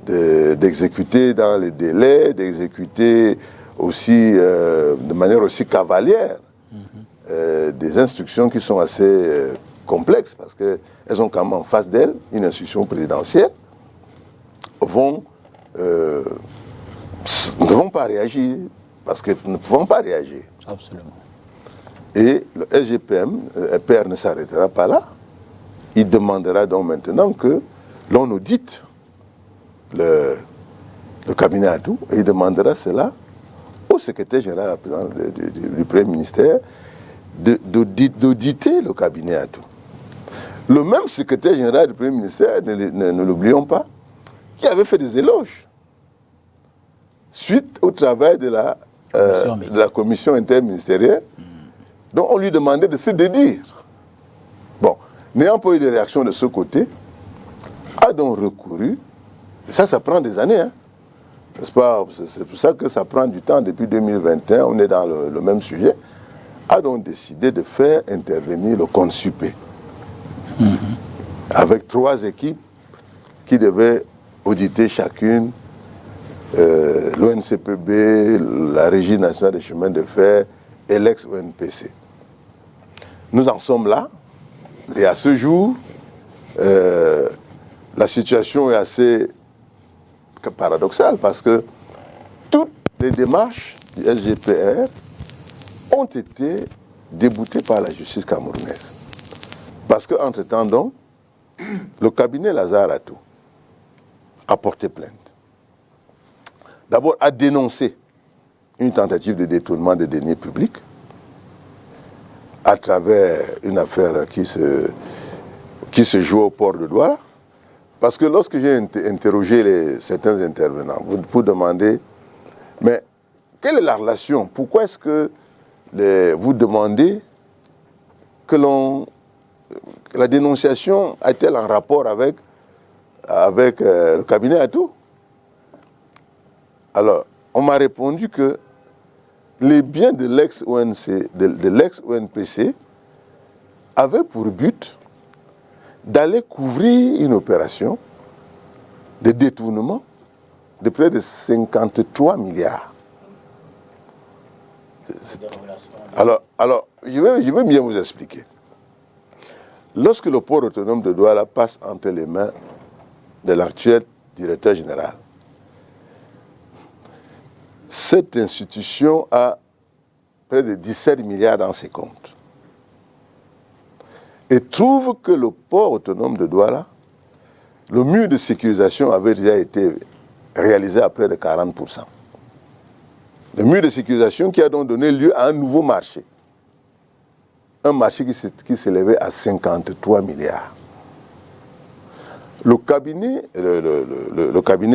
[SPEAKER 2] d'exécuter dans les délais, d'exécuter aussi de manière aussi cavalière des instructions qui sont assez complexes, parce qu'elles ont quand même en face d'elles une instruction présidentielle, ne vont pas réagir, parce qu'elles ne pouvons pas réagir.
[SPEAKER 1] Absolument.
[SPEAKER 2] Et le SGPR ne s'arrêtera pas là. Il demandera donc maintenant que l'on audite le cabinet Atou, et il demandera cela au secrétaire général du Premier ministère d'auditer le cabinet Atou. Le même secrétaire général du Premier ministère, ne l'oublions pas, qui avait fait des éloges suite au travail de la commission interministérielle, dont on lui demandait de se dédire. Bon, n'ayant pas eu de réaction de ce côté, a donc recouru, et ça prend des années, hein, n'est-ce pas? C'est pour ça que ça prend du temps. Depuis 2021, on est dans le même sujet, a donc décidé de faire intervenir le CONSUPE, avec 3 équipes qui devaient auditer chacune l'ONCPB, la Régie nationale des chemins de fer et l'ex-ONPC. Nous en sommes là, et à ce jour, la situation est assez paradoxale, parce que toutes les démarches du SGPR ont été déboutées par la justice camerounaise. Parce qu'entre-temps, donc, le cabinet Lazare Atou a porté plainte. D'abord, a dénoncé une tentative de détournement des deniers publics à travers une affaire qui se joue au port de Douala. Parce que lorsque j'ai interrogé certains intervenants pour demander, mais quelle est la relation? Pourquoi est-ce que vous demandez que la dénonciation est-elle en rapport avec le cabinet Atou? Alors, on m'a répondu que les biens de l'ex-ONPC avaient pour but d'aller couvrir une opération de détournement de près de 53 milliards. Alors je vais bien vous expliquer. Lorsque le port autonome de Douala passe entre les mains de l'actuel directeur général, cette institution a près de 17 milliards dans ses comptes. Et trouve que le port autonome de Douala, le mur de sécurisation avait déjà été réalisé à près de 40%. Le mur de sécurisation qui a donc donné lieu à un nouveau marché. Un marché qui s'élevait à 53 milliards. Le cabinet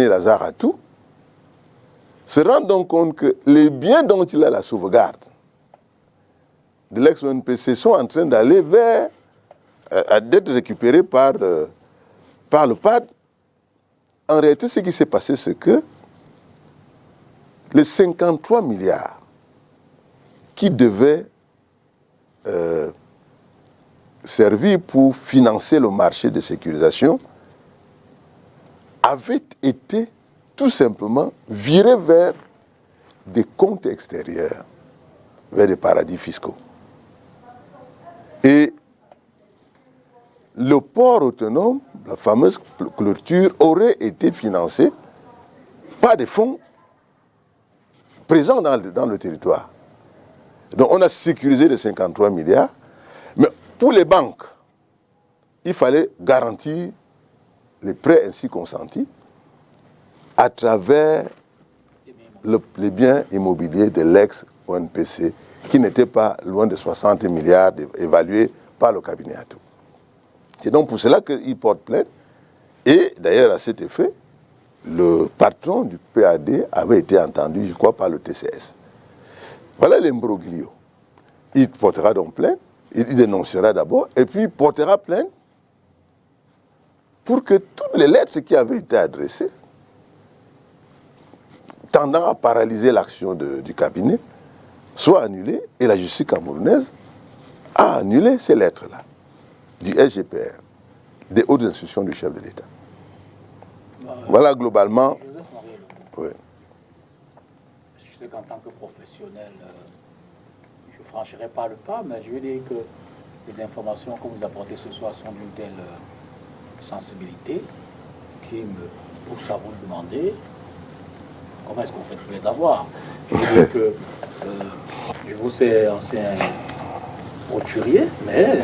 [SPEAKER 2] Lazare Atou se rend donc compte que les biens dont il a la sauvegarde de l'ex-ONPC sont en train d'aller vers d'être récupéré par le PAD. En réalité, ce qui s'est passé, c'est que les 53 milliards qui devaient servir pour financer le marché de sécurisation avaient été tout simplement virés vers des comptes extérieurs, vers des paradis fiscaux. Et le port autonome, la fameuse clôture, aurait été financé par des fonds présents dans le territoire. Donc on a sécurisé les 53 milliards, mais pour les banques, il fallait garantir les prêts ainsi consentis à travers les biens immobiliers de l'ex-ONPC, qui n'étaient pas loin de 60 milliards évalués par le cabinet Atout. C'est donc pour cela qu'ils portent plainte. Et d'ailleurs, à cet effet, le patron du PAD avait été entendu, je crois, par le TCS. Voilà l'imbroglio. Il portera donc plainte, il dénoncera d'abord, et puis il portera plainte pour que toutes les lettres qui avaient été adressées, tendant à paralyser l'action du cabinet, soient annulées, et la justice camerounaise a annulé ces lettres-là, du SGPR, des hautes institutions du chef de l'État. Voilà globalement.
[SPEAKER 1] Joseph Mariello,
[SPEAKER 2] Oui.
[SPEAKER 1] je sais qu'en tant que professionnel, je ne franchirai pas le pas, mais je veux dire que les informations que vous apportez ce soir sont d'une telle sensibilité qui me pousse à vous le demander. Comment est-ce qu'on fait pour les avoir? Je veux dire que je vous sais ancien roturier, mais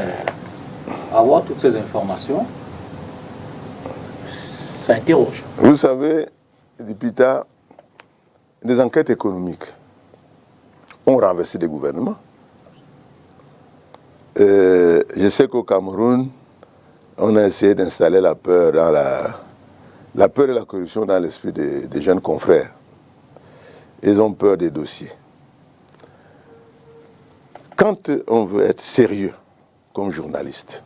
[SPEAKER 1] avoir toutes ces informations, ça interroge.
[SPEAKER 2] Vous savez, depuis tard, des enquêtes économiques ont renversé des gouvernements. Je sais qu'au Cameroun, on a essayé d'installer la peur la peur et la corruption dans l'esprit des jeunes confrères. Ils ont peur des dossiers. Quand on veut être sérieux comme journaliste,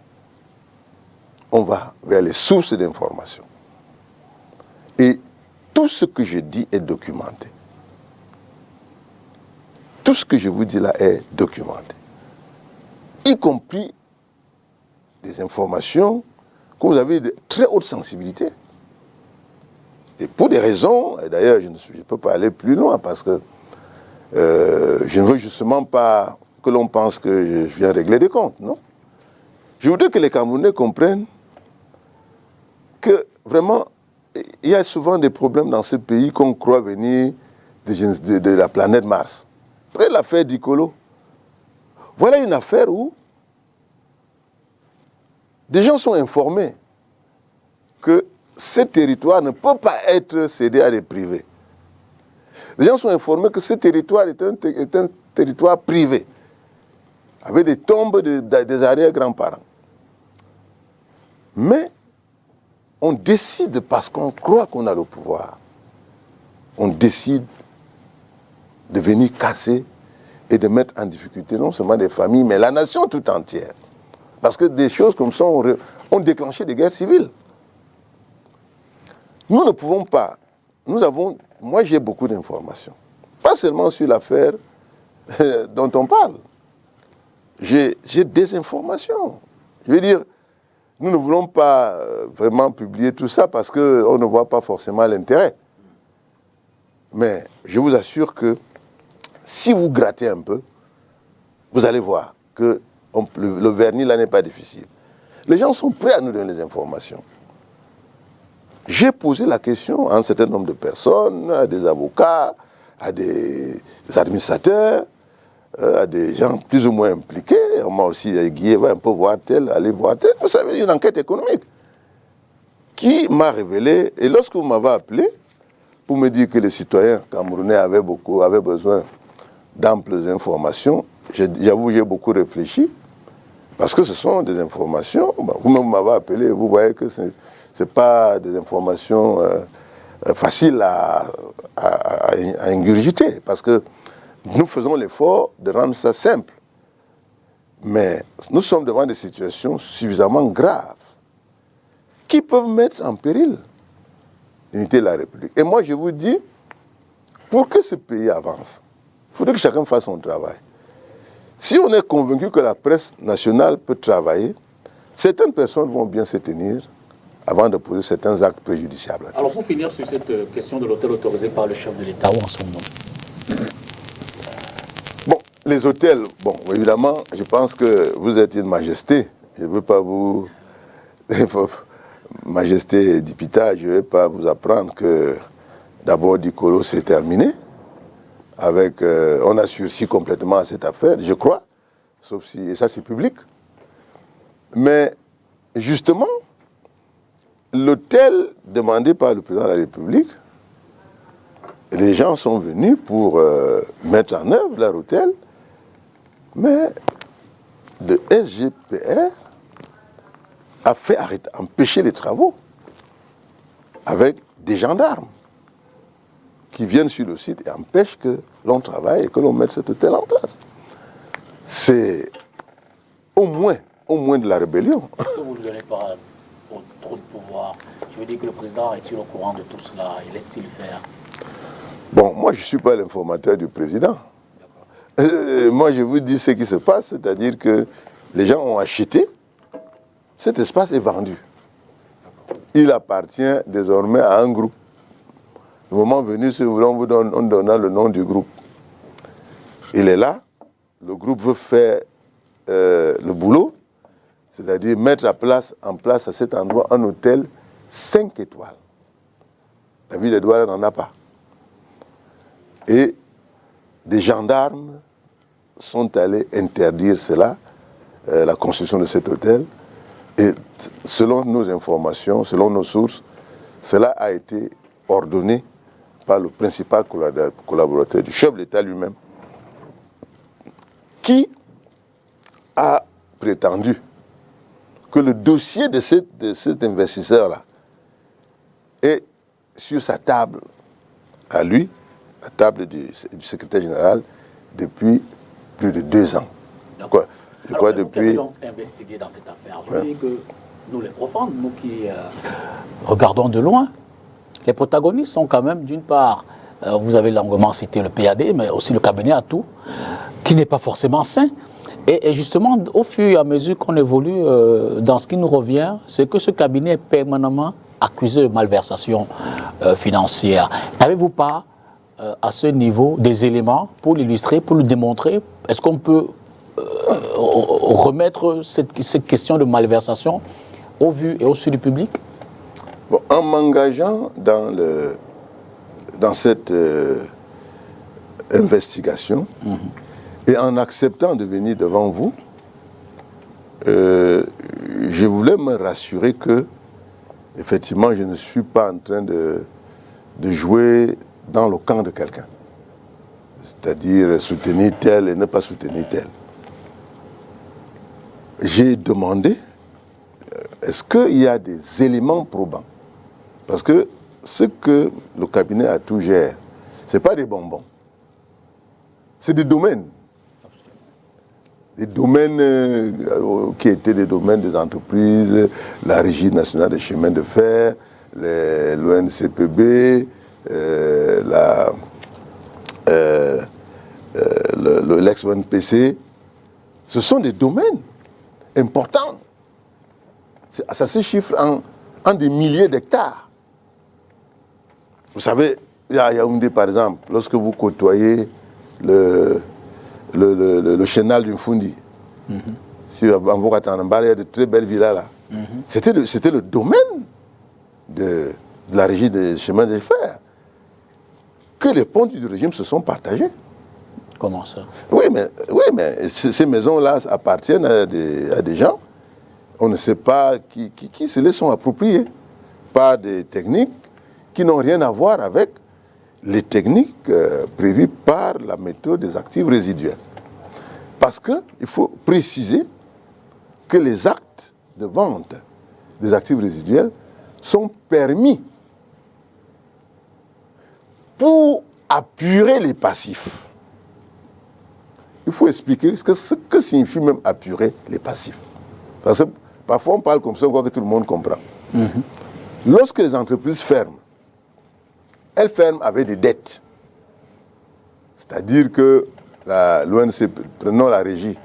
[SPEAKER 2] on va vers les sources d'information. Et tout ce que je dis est documenté. Tout ce que je vous dis là est documenté. Y compris des informations que vous avez de très haute sensibilité. Et pour des raisons, et d'ailleurs je ne peux pas aller plus loin parce que je ne veux justement pas que l'on pense que je viens régler des comptes, non. Je voudrais que les Camerounais comprennent que vraiment, il y a souvent des problèmes dans ce pays qu'on croit venir de la planète Mars. Prenez l'affaire d'Icolo. Voilà une affaire où des gens sont informés que ce territoire ne peut pas être cédé à des privés. Les gens sont informés que ce territoire est un territoire privé, avec des tombes des arrière-grands-parents. Mais on décide, parce qu'on croit qu'on a le pouvoir, on décide de venir casser et de mettre en difficulté non seulement des familles, mais la nation tout entière. Parce que des choses comme ça ont déclenché des guerres civiles. Nous ne pouvons pas. Moi j'ai beaucoup d'informations. Pas seulement sur l'affaire dont on parle. J'ai des informations. Je veux dire, nous ne voulons pas vraiment publier tout ça parce qu'on ne voit pas forcément l'intérêt. Mais je vous assure que si vous grattez un peu, vous allez voir que le vernis là n'est pas difficile. Les gens sont prêts à nous donner les informations. J'ai posé la question à un certain nombre de personnes, à des avocats, à des administrateurs, à des gens plus ou moins impliqués. On m'a aussi aiguillé, va un peu voir tel, aller voir tel. Vous savez, une enquête économique qui m'a révélé, et lorsque vous m'avez appelé pour me dire que les citoyens camerounais avaient besoin d'amples informations, j'avoue, j'ai beaucoup réfléchi, parce que ce sont des informations, vous-même m'avez appelé, vous voyez que ce n'est pas des informations faciles à ingurgiter, parce que nous faisons l'effort de rendre ça simple. Mais nous sommes devant des situations suffisamment graves qui peuvent mettre en péril l'unité de la République. Et moi, je vous dis, pour que ce pays avance, il faudrait que chacun fasse son travail. Si on est convaincu que la presse nationale peut travailler, certaines personnes vont bien se tenir avant de poser certains actes préjudiciables.
[SPEAKER 1] Alors, pour finir sur cette question de l'hôtel autorisé par le chef de l'État, où en sommes-nous?
[SPEAKER 2] Bon, les hôtels, bon, évidemment, je pense que vous êtes une majesté. Je ne veux pas vous... Majesté Dipita, je ne vais pas vous apprendre que d'abord Dikolo c'est terminé. Avec, on a sursi complètement à cette affaire, je crois, sauf si, et ça c'est public. Mais justement, l'hôtel demandé par le président de la République, les gens sont venus pour mettre en œuvre leur hôtel, mais le SGPR a fait empêcher les travaux avec des gendarmes qui viennent sur le site et empêchent que l'on travaille et que l'on mette cet hôtel en place. C'est au moins de la rébellion.
[SPEAKER 1] Est-ce que vous ne donnez pas trop de pouvoir? Je veux dire que le président est-il au courant de tout cela? Et laisse-t-il faire?
[SPEAKER 2] Bon, moi je ne suis pas l'informateur du président. Moi je vous dis ce qui se passe, c'est-à-dire que les gens ont acheté, cet espace est vendu. Il appartient désormais à un groupe. Le moment venu, si vous voulez, on donnera le nom du groupe. Il est là, le groupe veut faire le boulot, c'est-à-dire mettre en place à cet endroit un hôtel 5 étoiles. La ville de Douala n'en a pas. Et des gendarmes sont allés interdire cela, la construction de cet hôtel. Et selon nos informations, selon nos sources, cela a été ordonné par le principal collaborateur du chef de l'État lui-même, qui a prétendu que le dossier de cet investisseur-là est sur sa table, à lui, la table du secrétaire général, depuis plus de 2 ans. Quoi, je crois depuis...
[SPEAKER 1] Nous qui avons investigué dans cette affaire, je dis que nous les profanes, nous qui regardons de loin, les protagonistes sont quand même, d'une part, vous avez longuement cité le PAD, mais aussi le cabinet Atout, qui n'est pas forcément sain. Et justement, au fur et à mesure qu'on évolue dans ce qui nous revient, c'est que ce cabinet est permanemment accusé de malversation financière. N'avez-vous pas, à ce niveau, des éléments pour l'illustrer, pour le démontrer? Est-ce qu'on peut remettre cette question de malversation au vu et au su du public?
[SPEAKER 2] Bon, en m'engageant dans cette investigation, et en acceptant de venir devant vous, je voulais me rassurer que, effectivement, je ne suis pas en train de jouer dans le camp de quelqu'un. C'est-à-dire soutenir tel et ne pas soutenir tel. J'ai demandé, est-ce qu'il y a des éléments probants? Parce que ce que le cabinet Atout gère, ce n'est pas des bonbons. C'est des domaines. Des domaines qui étaient des domaines des entreprises, la Régie nationale des chemins de fer, l'ONCPB, l'ex-ONPC. Ce sont des domaines importants. Ça se chiffre en des milliers d'hectares. Vous savez, à Yaoundé, par exemple, lorsque vous côtoyez le chenal du Mfundi, si en Vokatanambara, il y a de très belles villas là. C'était le domaine de la régie des chemins de fer que les ponts du régime se sont partagés.
[SPEAKER 1] Comment ça?
[SPEAKER 2] Oui, mais ces maisons-là appartiennent à des gens. On ne sait pas qui se les sont appropriés par des techniques qui n'ont rien à voir avec les techniques prévues par la méthode des actifs résiduels. Parce qu'il faut préciser que les actes de vente des actifs résiduels sont permis pour apurer les passifs. il faut expliquer ce que signifie même apurer les passifs. Parce que parfois on parle comme ça, on voit que tout le monde comprend. Lorsque les entreprises ferment, elles ferment avec des dettes. C'est-à-dire que l'ONC, prenons la Régie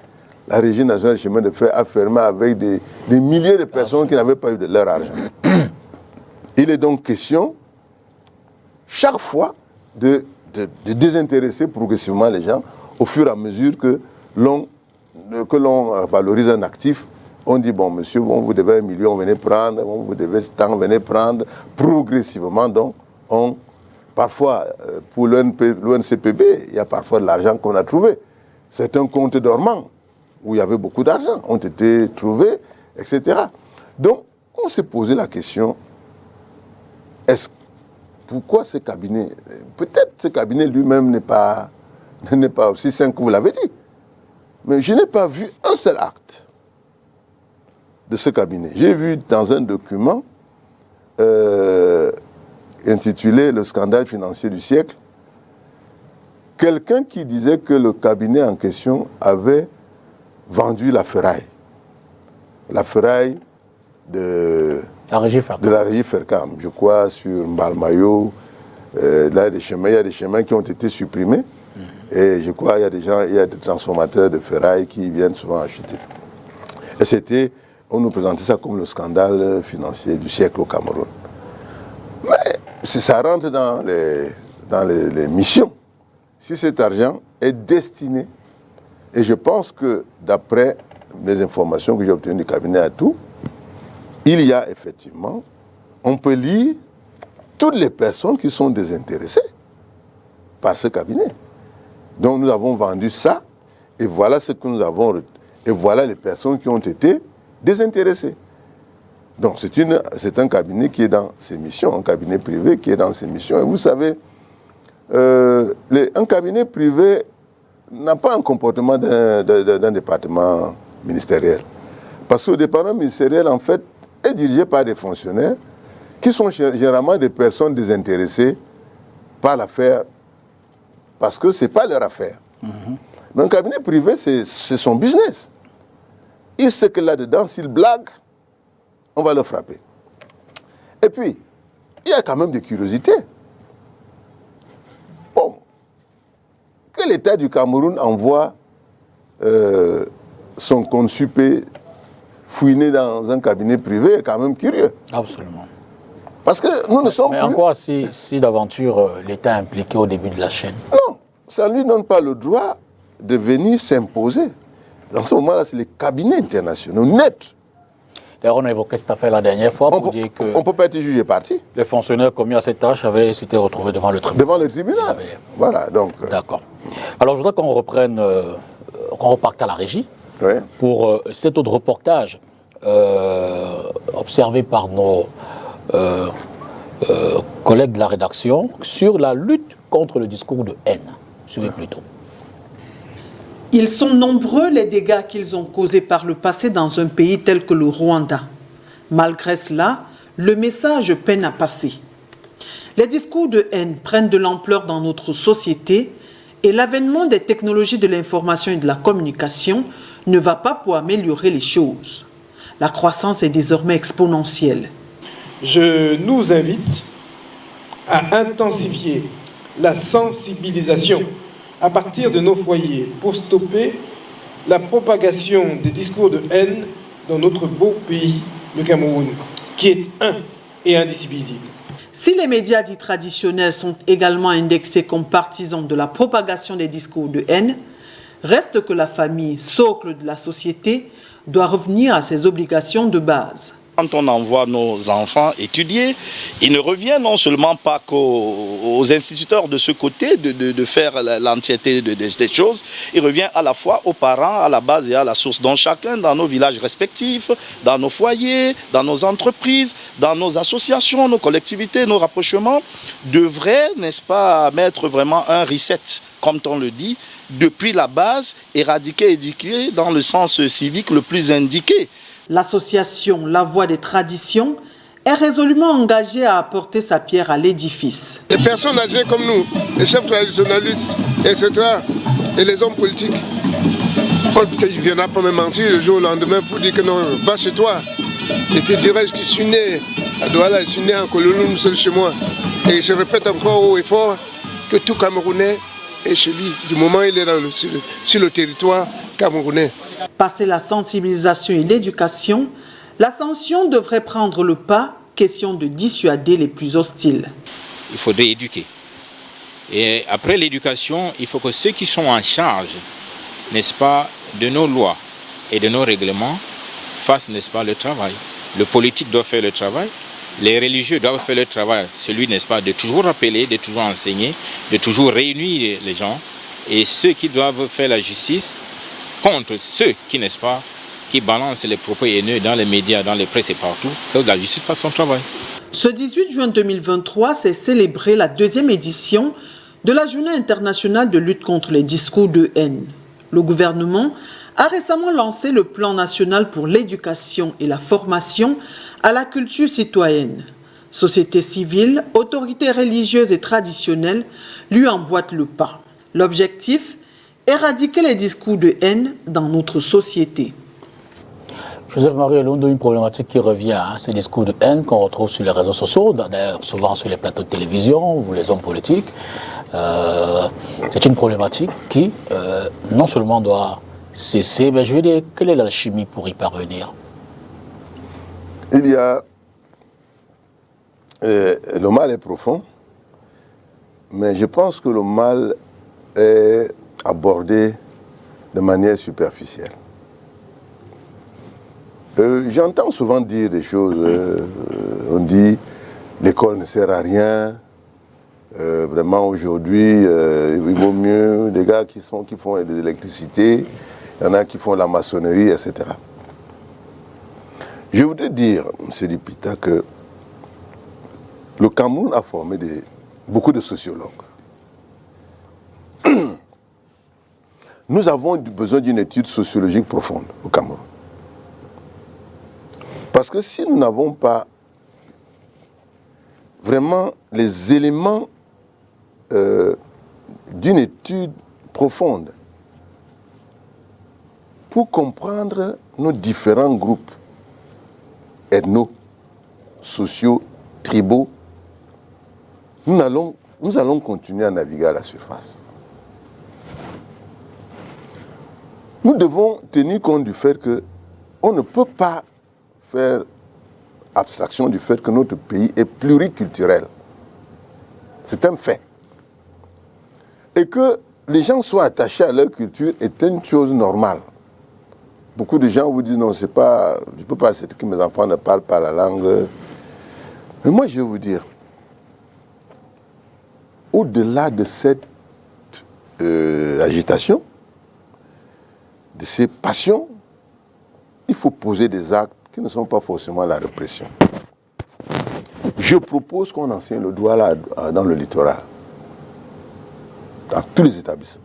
[SPEAKER 2] nationale des chemins de fer a fermé avec des milliers de personnes qui n'avaient pas eu de leur argent. Il est donc question, chaque fois, de désintéresser progressivement les gens au fur et à mesure que l'on valorise un actif. On dit, bon, monsieur, bon, vous devez 1 million, venez prendre, bon, vous devez tant, venez prendre. Progressivement, donc, parfois, pour l'ONCPB, il y a parfois de l'argent qu'on a trouvé. C'est un compte dormant où il y avait beaucoup d'argent, ont été trouvés, etc. Donc, on s'est posé la question, pourquoi ce cabinet, peut-être ce cabinet lui-même n'est pas aussi sain que vous l'avez dit, mais je n'ai pas vu un seul acte de ce cabinet. J'ai vu dans un document intitulé « Le scandale financier du siècle », quelqu'un qui disait que le cabinet en question avait vendu la ferraille. La ferraille de la régie Fercam, je crois, sur Mbalmayo. Là, il y a des chemins qui ont été supprimés. Et je crois qu'il y a des transformateurs de ferraille qui viennent souvent acheter. Et on nous présentait ça comme le scandale financier du siècle au Cameroun. Mais ça rentre dans les missions. Si cet argent est destiné, et je pense que d'après les informations que j'ai obtenues du cabinet à tout, il y a effectivement, on peut lire toutes les personnes qui sont désintéressées par ce cabinet. Donc nous avons vendu ça, et voilà ce que nous avons, et voilà les personnes qui ont été désintéressées. Donc c'est un cabinet qui est dans ses missions, un cabinet privé qui est dans ses missions. Et vous savez, un cabinet privé n'a pas un comportement d'un département ministériel. Parce que le département ministériel, en fait, est dirigé par des fonctionnaires qui sont généralement des personnes désintéressées par l'affaire, parce que ce n'est pas leur affaire. Mais un cabinet privé, c'est son business. Il sait que là-dedans, s'il blague, on va le frapper. Et puis, il y a quand même des curiosités. Bon, que l'État du Cameroun envoie son consuppé fouiner dans un cabinet privé est quand même curieux.
[SPEAKER 1] Absolument.
[SPEAKER 2] Parce que nous ne sommes plus...
[SPEAKER 1] Mais en quoi, si d'aventure l'État est impliqué au début de la chaîne?
[SPEAKER 2] Non, ça ne lui donne pas le droit de venir s'imposer. Dans ce moment-là, c'est les cabinets internationaux nets.
[SPEAKER 1] D'ailleurs, on a évoqué cette affaire la dernière fois pour dire que...
[SPEAKER 2] On ne peut pas être jugé parti.
[SPEAKER 1] Les fonctionnaires commis à cette tâche s'étaient retrouvés devant le tribunal.
[SPEAKER 2] Devant le tribunal. Voilà, donc...
[SPEAKER 1] D'accord. Alors, je voudrais qu'on reprenne, qu'on reparte à la régie.
[SPEAKER 2] Oui.
[SPEAKER 1] Pour cet autre reportage observé par nos collègues de la rédaction sur la lutte contre le discours de haine. Suivez plutôt.
[SPEAKER 6] Ils sont nombreux les dégâts qu'ils ont causés par le passé dans un pays tel que le Rwanda. Malgré cela, le message peine à passer. Les discours de haine prennent de l'ampleur dans notre société et l'avènement des technologies de l'information et de la communication ne va pas pour améliorer les choses. La croissance est désormais exponentielle.
[SPEAKER 7] Je nous invite à intensifier la sensibilisation à partir de nos foyers pour stopper la propagation des discours de haine dans notre beau pays, le Cameroun, qui est un et indivisible.
[SPEAKER 6] Si les médias dits traditionnels sont également indexés comme partisans de la propagation des discours de haine, reste que la famille, socle de la société, doit revenir à ses obligations de base.
[SPEAKER 4] Quand on envoie nos enfants étudier, il ne revient non seulement pas qu'aux instituteurs de ce côté de faire l'entièreté des choses, il revient à la fois aux parents, à la base et à la source. Donc chacun dans nos villages respectifs, dans nos foyers, dans nos entreprises, dans nos associations, nos collectivités, nos rapprochements, devrait, n'est-ce pas, mettre vraiment un reset, comme on le dit, depuis la base, éradiquer, éduquer dans le sens civique le plus indiqué.
[SPEAKER 6] L'association La Voix des Traditions est résolument engagée à apporter sa pierre à l'édifice.
[SPEAKER 8] Les personnes âgées comme nous, les chefs traditionnalistes, etc., et les hommes politiques, Il ne viendra pas me mentir le jour au lendemain pour dire que non, va chez toi. Et te dirais que je suis né à Douala, je suis né en Koulouloum, seul chez moi. Et je répète encore haut et fort que tout Camerounais est chez lui, du moment où il est sur le territoire camerounais.
[SPEAKER 6] Passé la sensibilisation et l'éducation, la sanction devrait prendre le pas, question de dissuader les plus hostiles.
[SPEAKER 9] Il faudrait éduquer. Et après l'éducation, il faut que ceux qui sont en charge, n'est-ce pas, de nos lois et de nos règlements, fassent, n'est-ce pas, le travail. Le politique doit faire le travail, les religieux doivent faire le travail, celui, n'est-ce pas, de toujours rappeler, de toujours enseigner, de toujours réunir les gens, et ceux qui doivent faire la justice contre ceux qui, n'est-ce pas, qui balancent les propos haineux dans les médias, dans les presses et partout, que la justice fasse son travail.
[SPEAKER 6] Ce 18 juin 2023 s'est célébré la 2e édition de la Journée internationale de lutte contre les discours de haine. Le gouvernement a récemment lancé le plan national pour l'éducation et la formation à la culture citoyenne. Société civile, autorités religieuses et traditionnelles lui emboîtent le pas. L'objectif, éradiquer les discours de haine dans notre société.
[SPEAKER 1] Joseph-Marie Elondo, une problématique qui revient, ces discours de haine qu'on retrouve sur les réseaux sociaux, d'ailleurs souvent sur les plateaux de télévision, vous les hommes politiques. C'est une problématique qui non seulement doit cesser, mais je veux dire, quelle est l'alchimie pour y parvenir?
[SPEAKER 2] Il y a... le mal est profond, mais je pense que le mal est abordé de manière superficielle. J'entends souvent dire des choses, on dit l'école ne sert à rien, vraiment aujourd'hui il vaut mieux des gars qui font de l'électricité, il y en a qui font la maçonnerie, etc. Je voudrais dire, M. Lipita, que le Cameroun a formé beaucoup de sociologues. Nous avons besoin d'une étude sociologique profonde au Cameroun. Parce que si nous n'avons pas vraiment les éléments d'une étude profonde pour comprendre nos différents groupes ethno, sociaux, tribaux, nous allons continuer à naviguer à la surface. Nous devons tenir compte du fait qu'on ne peut pas faire abstraction du fait que notre pays est pluriculturel. C'est un fait. Et que les gens soient attachés à leur culture est une chose normale. Beaucoup de gens vous disent non, c'est pas, je ne peux pas accepter que mes enfants ne parlent pas la langue. Mais moi, je vais vous dire, au-delà de cette agitation, de ces passions, il faut poser des actes qui ne sont pas forcément la répression. Je propose qu'on enseigne le Douala dans le littoral, dans tous les établissements.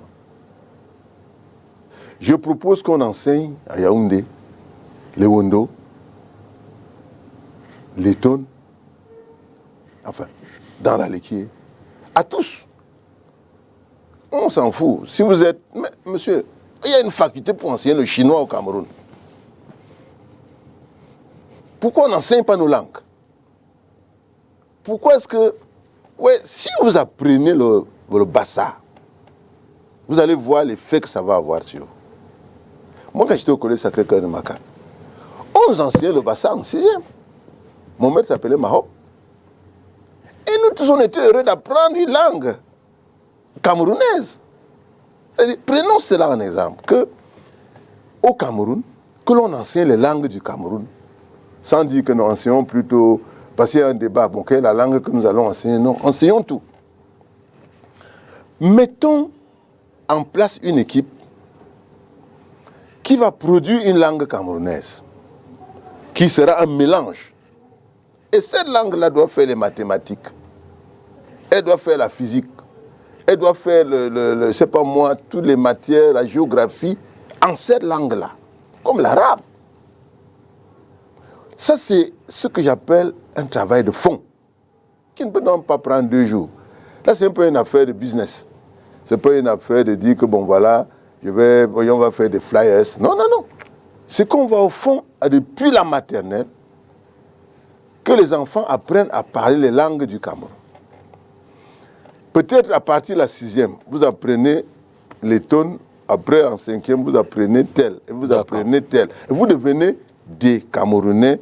[SPEAKER 2] Je propose qu'on enseigne à Yaoundé, les Wondo, les Tonnes, enfin, dans la Léquier, à tous. On s'en fout. Si vous êtes... Mais, monsieur, il y a une faculté pour enseigner le chinois au Cameroun. Pourquoi on n'enseigne pas nos langues? Pourquoi est-ce que... Ouais, si vous apprenez le bassa, vous allez voir l'effet que ça va avoir sur vous. Moi, quand j'étais au collège Sacré-Cœur de Macan, on nous enseignait le bassa en 6e. Mon maître s'appelait Mahop. Et nous tous, on était heureux d'apprendre une langue camerounaise. Prenons cela en exemple, qu'au Cameroun, que l'on enseigne les langues du Cameroun, sans dire que nous enseignons plutôt, parce qu'il y a un débat, bon, quelle est la langue que nous allons enseigner? Non, enseignons tout. Mettons en place une équipe qui va produire une langue camerounaise, qui sera un mélange. Et cette langue-là doit faire les mathématiques, elle doit faire la physique, elle doit faire, je sais pas moi, toutes les matières, la géographie, en cette langue-là, comme l'arabe. Ça, c'est ce que j'appelle un travail de fond, qui ne peut donc pas prendre 2 jours. Là, c'est un peu une affaire de business. Ce n'est pas une affaire de dire que, bon, voilà, on va faire des flyers. Non, non, non. C'est qu'on va au fond, depuis la maternelle, que les enfants apprennent à parler les langues du Cameroun. Peut-être à partir de la 6e, vous apprenez les tonnes, après en 5e, vous apprenez tel, et vous apprenez tel. Et vous devenez des Camerounais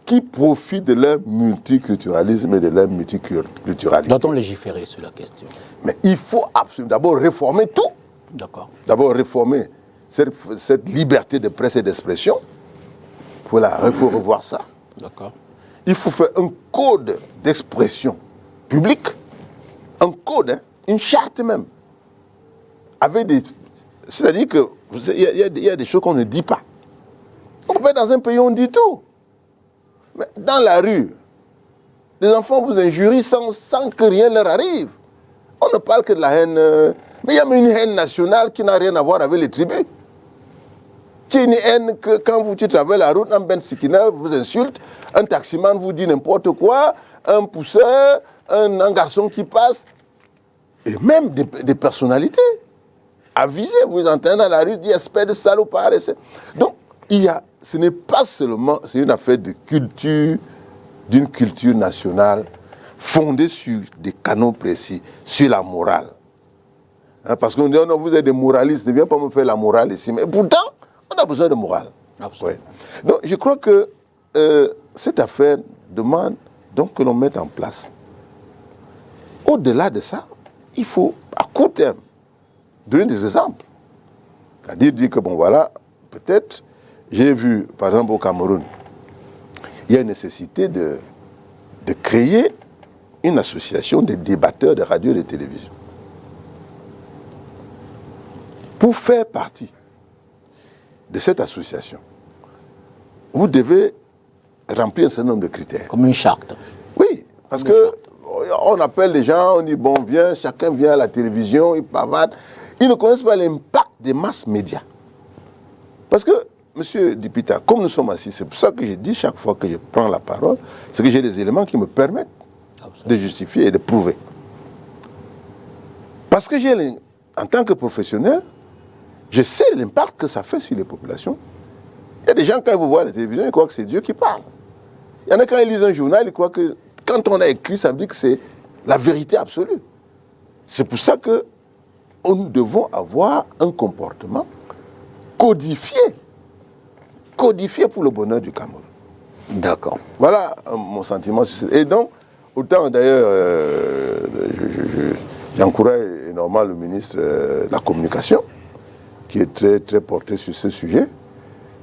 [SPEAKER 2] qui profitent de leur multiculturalisme et de leur multiculturalité.
[SPEAKER 1] Doit-on légiférer sur la question?
[SPEAKER 2] Mais il faut absolument d'abord réformer tout.
[SPEAKER 1] D'accord.
[SPEAKER 2] D'abord réformer cette liberté de presse et d'expression. Il faut revoir ça.
[SPEAKER 1] D'accord.
[SPEAKER 2] Il faut faire un code d'expression publique, un code, hein, une charte même, avec des... C'est-à-dire qu'il y a des choses qu'on ne dit pas. On peut être dans un pays où on dit tout. Mais dans la rue, les enfants vous injurient sans que rien leur arrive. On ne parle que de la haine... mais il y a une haine nationale qui n'a rien à voir avec les tribus. C'est une haine que quand tu traverses la route, un Ben Sikina vous insulte, un taximan vous dit n'importe quoi, un pousseur, un garçon qui passe, et même des personnalités avisées, vous entendez dans la rue, dit espèce de salopard. Donc, ce n'est pas seulement, c'est une affaire de culture, d'une culture nationale fondée sur des canons précis, sur la morale. Hein, parce qu'on dit, non, vous êtes des moralistes, ne viens pas me faire la morale ici. Mais pourtant, on a besoin de morale.
[SPEAKER 1] Absolument.
[SPEAKER 2] Ouais. Donc, je crois que cette affaire demande donc que l'on mette en place. Au-delà de ça, il faut, à court terme, donner des exemples. C'est-à-dire dire que, bon, voilà, peut-être, j'ai vu, par exemple, au Cameroun, il y a une nécessité de créer une association des débatteurs de radio et de télévision. Pour faire partie de cette association, vous devez remplir un certain nombre de critères.
[SPEAKER 1] Comme une charte.
[SPEAKER 2] Oui, parce qu'on appelle les gens, on dit, bon, viens, chacun vient à la télévision, il pavade. Ils ne connaissent pas l'impact des masses médias. Parce que, monsieur Dipita, comme nous sommes assis, c'est pour ça que je dis chaque fois que je prends la parole, c'est que j'ai des éléments qui me permettent de justifier et de prouver. Parce que en tant que professionnel, je sais l'impact que ça fait sur les populations. Il y a des gens, quand ils vous voient à la télévision, ils croient que c'est Dieu qui parle. Il y en a, quand ils lisent un journal, ils croient que quand on a écrit, ça veut dire que c'est la vérité absolue. C'est pour ça que nous devons avoir un comportement codifié pour le bonheur du Cameroun.
[SPEAKER 1] D'accord.
[SPEAKER 2] Voilà mon sentiment. Et donc, autant d'ailleurs, j'encourage énormément le ministre de la Communication, qui est très, très porté sur ce sujet.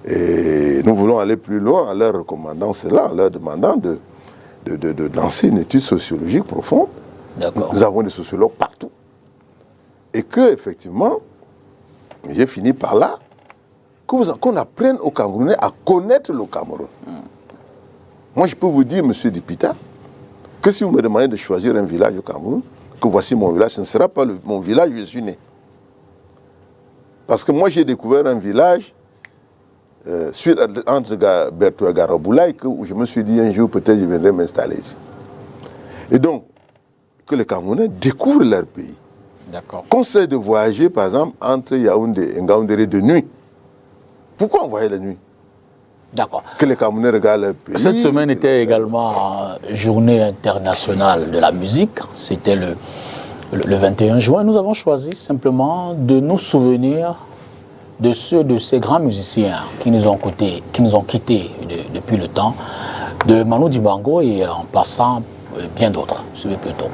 [SPEAKER 2] Et nous voulons aller plus loin en leur recommandant cela, en leur demandant de lancer une étude sociologique profonde. Nous avons des sociologues partout. Et que, effectivement, j'ai fini par là, qu'on apprenne aux Camerounais à connaître le Cameroun. Moi, je peux vous dire, monsieur Dipita, que si vous me demandez de choisir un village au Cameroun, que voici mon village, ce ne sera pas mon village où je suis né. Parce que moi, j'ai découvert un village entre Berthoud et Garaboulaye, où je me suis dit un jour, peut-être, je viendrai m'installer ici. Et donc, que les Camerounais découvrent leur pays.
[SPEAKER 1] D'accord.
[SPEAKER 2] Qu'on sait de voyager, par exemple, entre Yaoundé et Ngaoundéré de nuit. Pourquoi on voyait la nuit?
[SPEAKER 1] D'accord.
[SPEAKER 2] Que les Camerounais regardent leur pays.
[SPEAKER 1] Cette semaine était également Journée internationale de la musique. C'était le 21 juin. Nous avons choisi simplement de nous souvenir de ces grands musiciens qui nous ont quittés depuis le temps, de Manu Dibango et en passant bien d'autres. Suivez plutôt.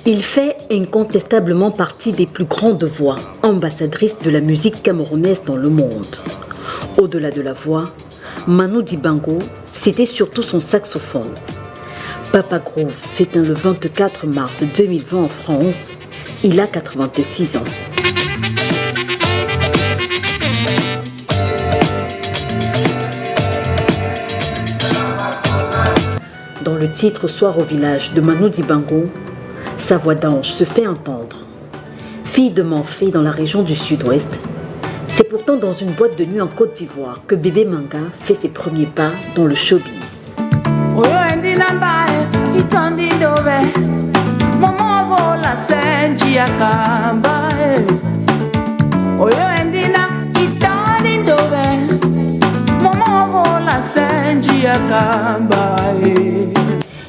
[SPEAKER 10] Il fait incontestablement partie des plus grandes voix, ambassadrices de la musique camerounaise dans le monde. Au-delà de la voix, Manu Dibango, c'était surtout son saxophone. Papa Groove s'éteint le 24 mars 2020 en France. Il a 86 ans. Dans le titre Soir au village de Manu Dibango, sa voix d'ange se fait entendre. Fille de Manfé dans la région du Sud-Ouest, c'est pourtant dans une boîte de nuit en Côte d'Ivoire que Bébé Manga fait ses premiers pas dans le showbiz.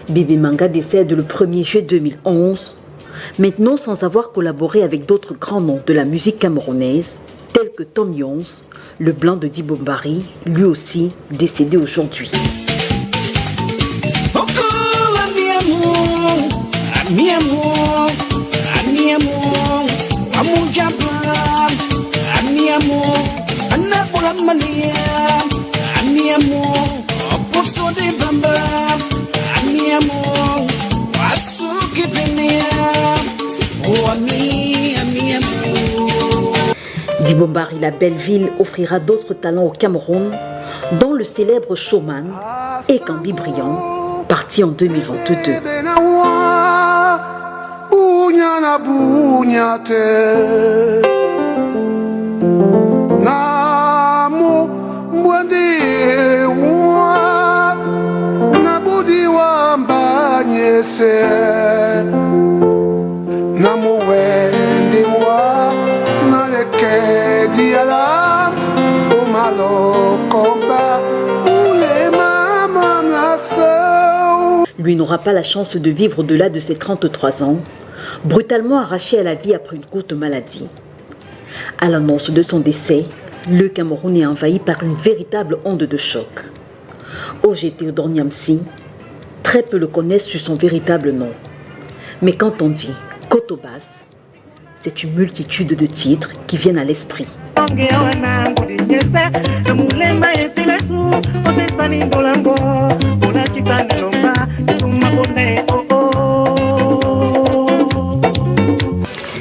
[SPEAKER 10] Bébé Manga décède le 1er juillet 2011, maintenant sans avoir collaboré avec d'autres grands noms de la musique camerounaise, tels que Tom Jones, le blanc de Dibombari, lui aussi décédé aujourd'hui. Dibombari, la belle ville, offrira d'autres talents au Cameroun, dont le célèbre showman Ekambi Brillant, parti en 2022. Lui n'aura pas la chance de vivre au-delà de ses 33 ans, brutalement arraché à la vie après une courte maladie. À l'annonce de son décès, le Cameroun est envahi par une véritable onde de choc. Ogé Théodore Niamsi, très peu le connaissent sur son véritable nom. Mais quand on dit Kotobas, c'est une multitude de titres qui viennent à l'esprit.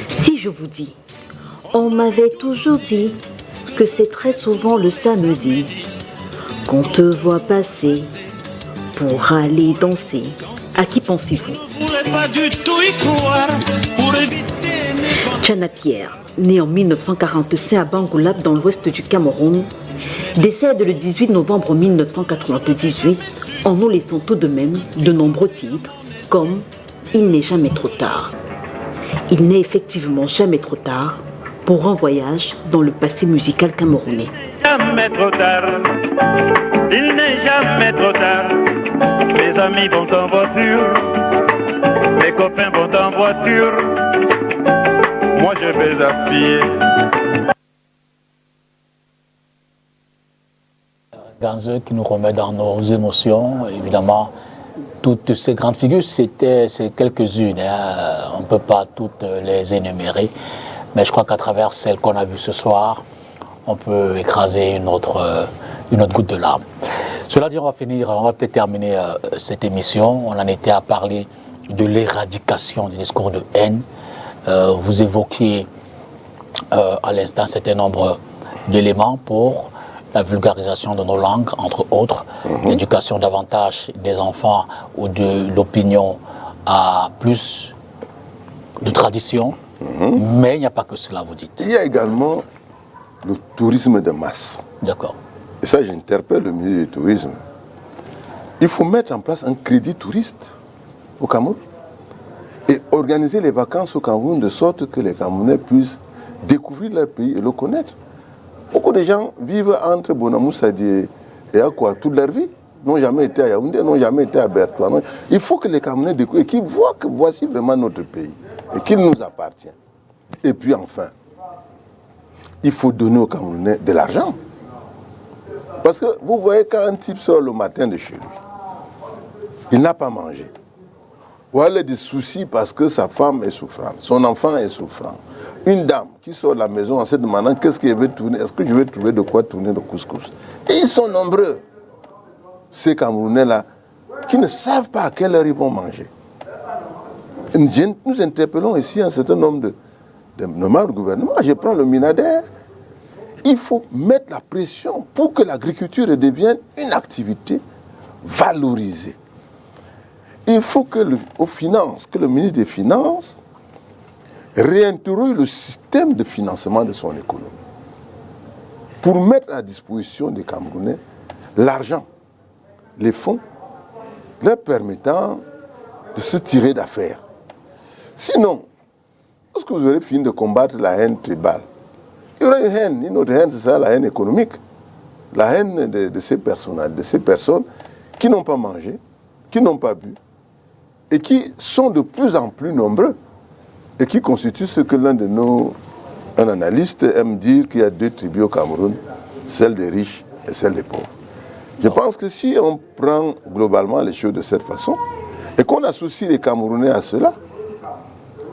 [SPEAKER 10] Si je vous dis, on m'avait toujours dit que c'est très souvent le samedi qu'on te voit passer pour aller danser. À qui pensez-vous? Tchana Pierre, né en 1945 à Bangoulap dans l'ouest du Cameroun, décède le 18 novembre 1998 en nous laissant tout de même de nombreux titres comme « Il n'est jamais trop tard ». Il n'est effectivement jamais trop tard pour un voyage dans le passé musical camerounais.
[SPEAKER 11] Jamais trop tard, il n'est jamais trop tard. Mes amis vont en voiture, mes copains vont en voiture, moi je vais à pied.
[SPEAKER 1] Ganzeux qui nous remet dans nos émotions, évidemment. Toutes ces grandes figures, c'est quelques-unes, hein. On ne peut pas toutes les énumérer, mais je crois qu'à travers celles qu'on a vues ce soir, on peut écraser une autre goutte de larmes. Cela dit, on va peut-être terminer cette émission. On en était à parler de l'éradication des discours de haine. Vous évoquiez à l'instant un certain nombre d'éléments pour la vulgarisation de nos langues, entre autres, l'éducation davantage des enfants ou de l'opinion à plus de tradition. Mais il n'y a pas que cela, vous dites.
[SPEAKER 2] Il y a également le tourisme de masse.
[SPEAKER 1] D'accord.
[SPEAKER 2] Et ça, j'interpelle le ministre du Tourisme. Il faut mettre en place un crédit touriste au Cameroun et organiser les vacances au Cameroun de sorte que les Camerounais puissent découvrir leur pays et le connaître. Beaucoup de gens vivent entre Bonamoussadi et Akwa toute leur vie, n'ont jamais été à Yaoundé, n'ont jamais été à Bertois. Il faut que les Camerounais découvrent et qu'ils voient que voici vraiment notre pays et qu'il nous appartient. Et puis enfin, il faut donner aux Camerounais de l'argent. Parce que vous voyez, quand un type sort le matin de chez lui, il n'a pas mangé. Ou elle a des soucis parce que sa femme est souffrante, son enfant est souffrant. Une dame qui sort de la maison en se demandant qu'est-ce qu'elle veut tourner, est-ce que je vais trouver de quoi tourner le couscous. Et ils sont nombreux, ces Camerounais-là, qui ne savent pas à quelle heure ils vont manger. Nous interpellons ici un certain nombre de membres du gouvernement. Je prends le Minader. Il faut mettre la pression pour que l'agriculture devienne une activité valorisée. Il faut que le ministre des Finances réinterroge le système de financement de son économie pour mettre à disposition des Camerounais l'argent, les fonds, leur permettant de se tirer d'affaire. Sinon, lorsque vous aurez fini de combattre la haine tribale, il y aura une autre haine, c'est ça, la haine économique. La haine de ces personnages, de ces personnes qui n'ont pas mangé, qui n'ont pas bu, et qui sont de plus en plus nombreux, et qui constituent ce que l'un de nos analystes aime dire qu'il y a deux tribus au Cameroun, celle des riches et celle des pauvres. Je pense que si on prend globalement les choses de cette façon, et qu'on associe les Camerounais à cela,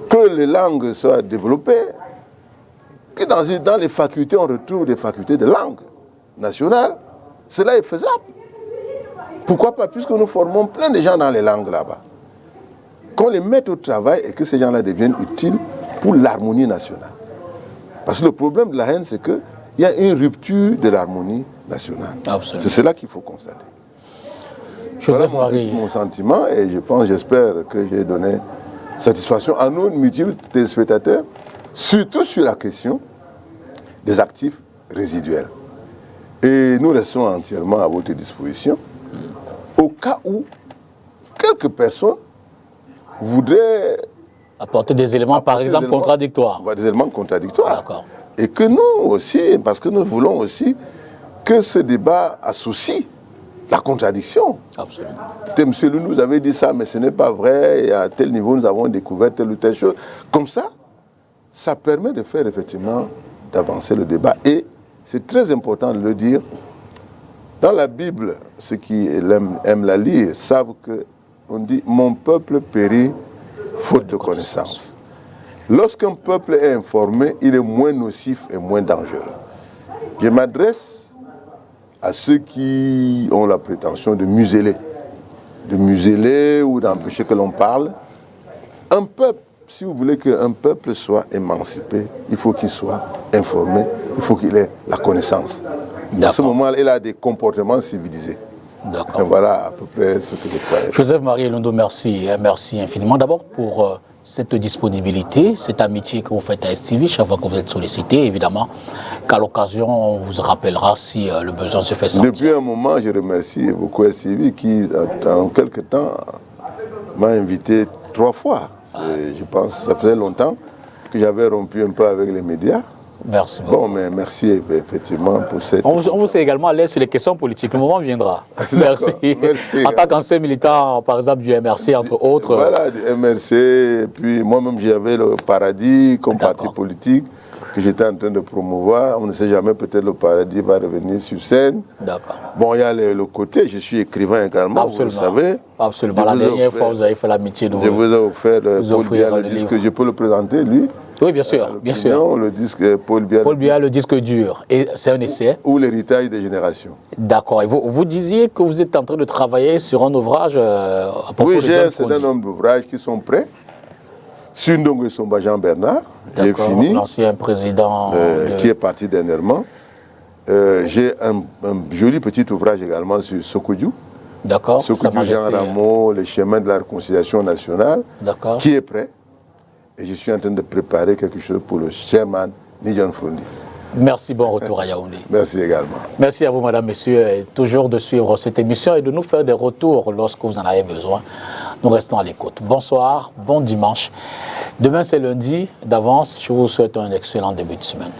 [SPEAKER 2] que les langues soient développées, que dans les facultés, on retrouve des facultés de langue nationale, cela est faisable. Pourquoi pas, puisque nous formons plein de gens dans les langues là-bas. Qu'on les mette au travail et que ces gens-là deviennent utiles pour l'harmonie nationale. Parce que le problème de la haine, c'est qu'il y a une rupture de l'harmonie nationale. C'est cela qu'il faut constater. Voilà mon sentiment et j'espère que j'ai donné satisfaction à nos multiples téléspectateurs, surtout sur la question des actifs résiduels. Et nous restons entièrement à votre disposition au cas où quelques personnes voudraient
[SPEAKER 1] apporter des éléments, par exemple, contradictoires.
[SPEAKER 2] Des éléments contradictoires. Et que nous aussi, parce que nous voulons aussi que ce débat associe la contradiction.
[SPEAKER 1] Absolument.
[SPEAKER 2] M. Lou nous avait dit ça, mais ce n'est pas vrai, et à tel niveau nous avons découvert telle ou telle chose. Comme ça, ça permet de faire effectivement d'avancer le débat. Et c'est très important de le dire. Dans la Bible, ceux qui aiment la lire savent qu'on dit « Mon peuple périt faute de connaissance ». Lorsqu'un peuple est informé, il est moins nocif et moins dangereux. Je m'adresse à ceux qui ont la prétention de museler ou d'empêcher que l'on parle. Un peuple, si vous voulez qu'un peuple soit émancipé, il faut qu'il soit informé, il faut qu'il ait la connaissance. À ce moment-là, il a des comportements civilisés. Voilà à peu près ce que je crois.
[SPEAKER 1] Joseph-Marie Elondo, merci. Merci infiniment. D'abord pour cette disponibilité, cette amitié que vous faites à STV, chaque fois que vous êtes sollicité, évidemment, qu'à l'occasion, on vous rappellera si le besoin se fait sentir.
[SPEAKER 2] Depuis un moment, je remercie beaucoup STV qui, en quelque temps, m'a invité 3 fois. Je pense que ça faisait longtemps que j'avais rompu un peu avec les médias.
[SPEAKER 1] Merci beaucoup.
[SPEAKER 2] Bon, mais merci effectivement pour cette...
[SPEAKER 1] On vous sait également à l'aise sur les questions politiques. Le moment viendra. Merci.
[SPEAKER 2] Merci.
[SPEAKER 1] En tant qu'ancien militant, par exemple, du MRC, entre autres.
[SPEAKER 2] Voilà, du MRC. Et puis moi-même, j'avais le Paradis comme parti politique que j'étais en train de promouvoir. On ne sait jamais, peut-être le Paradis va revenir sur scène.
[SPEAKER 1] D'accord.
[SPEAKER 2] Bon, il y a le côté, je suis écrivain également,
[SPEAKER 1] absolument,
[SPEAKER 2] vous le savez.
[SPEAKER 1] Absolument. La dernière fois, vous avez fait l'amitié de
[SPEAKER 2] je vous ai offert Paul Biya, le disque, je peux le présenter, lui.
[SPEAKER 1] Oui, bien sûr, bien sûr.
[SPEAKER 2] Le disque Paul
[SPEAKER 1] Biya, le disque dur. Et c'est un essai.
[SPEAKER 2] Ou l'héritage des générations.
[SPEAKER 1] D'accord. Et vous disiez que vous êtes en train de travailler sur un ouvrage à propos de...
[SPEAKER 2] Oui, j'ai un certain nombre d'ouvrages qui sont prêts. Sur Ndongo Somba Jean Bernard, j'ai fini.
[SPEAKER 1] L'ancien président.
[SPEAKER 2] Qui est parti dernièrement. J'ai un joli petit ouvrage également sur Sokodju.
[SPEAKER 1] D'accord.
[SPEAKER 2] Sokodju Jean Rameau, les chemins de la réconciliation nationale.
[SPEAKER 1] D'accord.
[SPEAKER 2] Qui est prêt. Et je suis en train de préparer quelque chose pour le chairman Nidjan Frondi.
[SPEAKER 1] Merci, bon retour à Yaoundé.
[SPEAKER 2] Merci également.
[SPEAKER 1] Merci à vous, madame, messieurs, et toujours de suivre cette émission et de nous faire des retours lorsque vous en avez besoin. Nous restons à l'écoute. Bonsoir, bon dimanche. Demain, c'est lundi. D'avance, je vous souhaite un excellent début de semaine.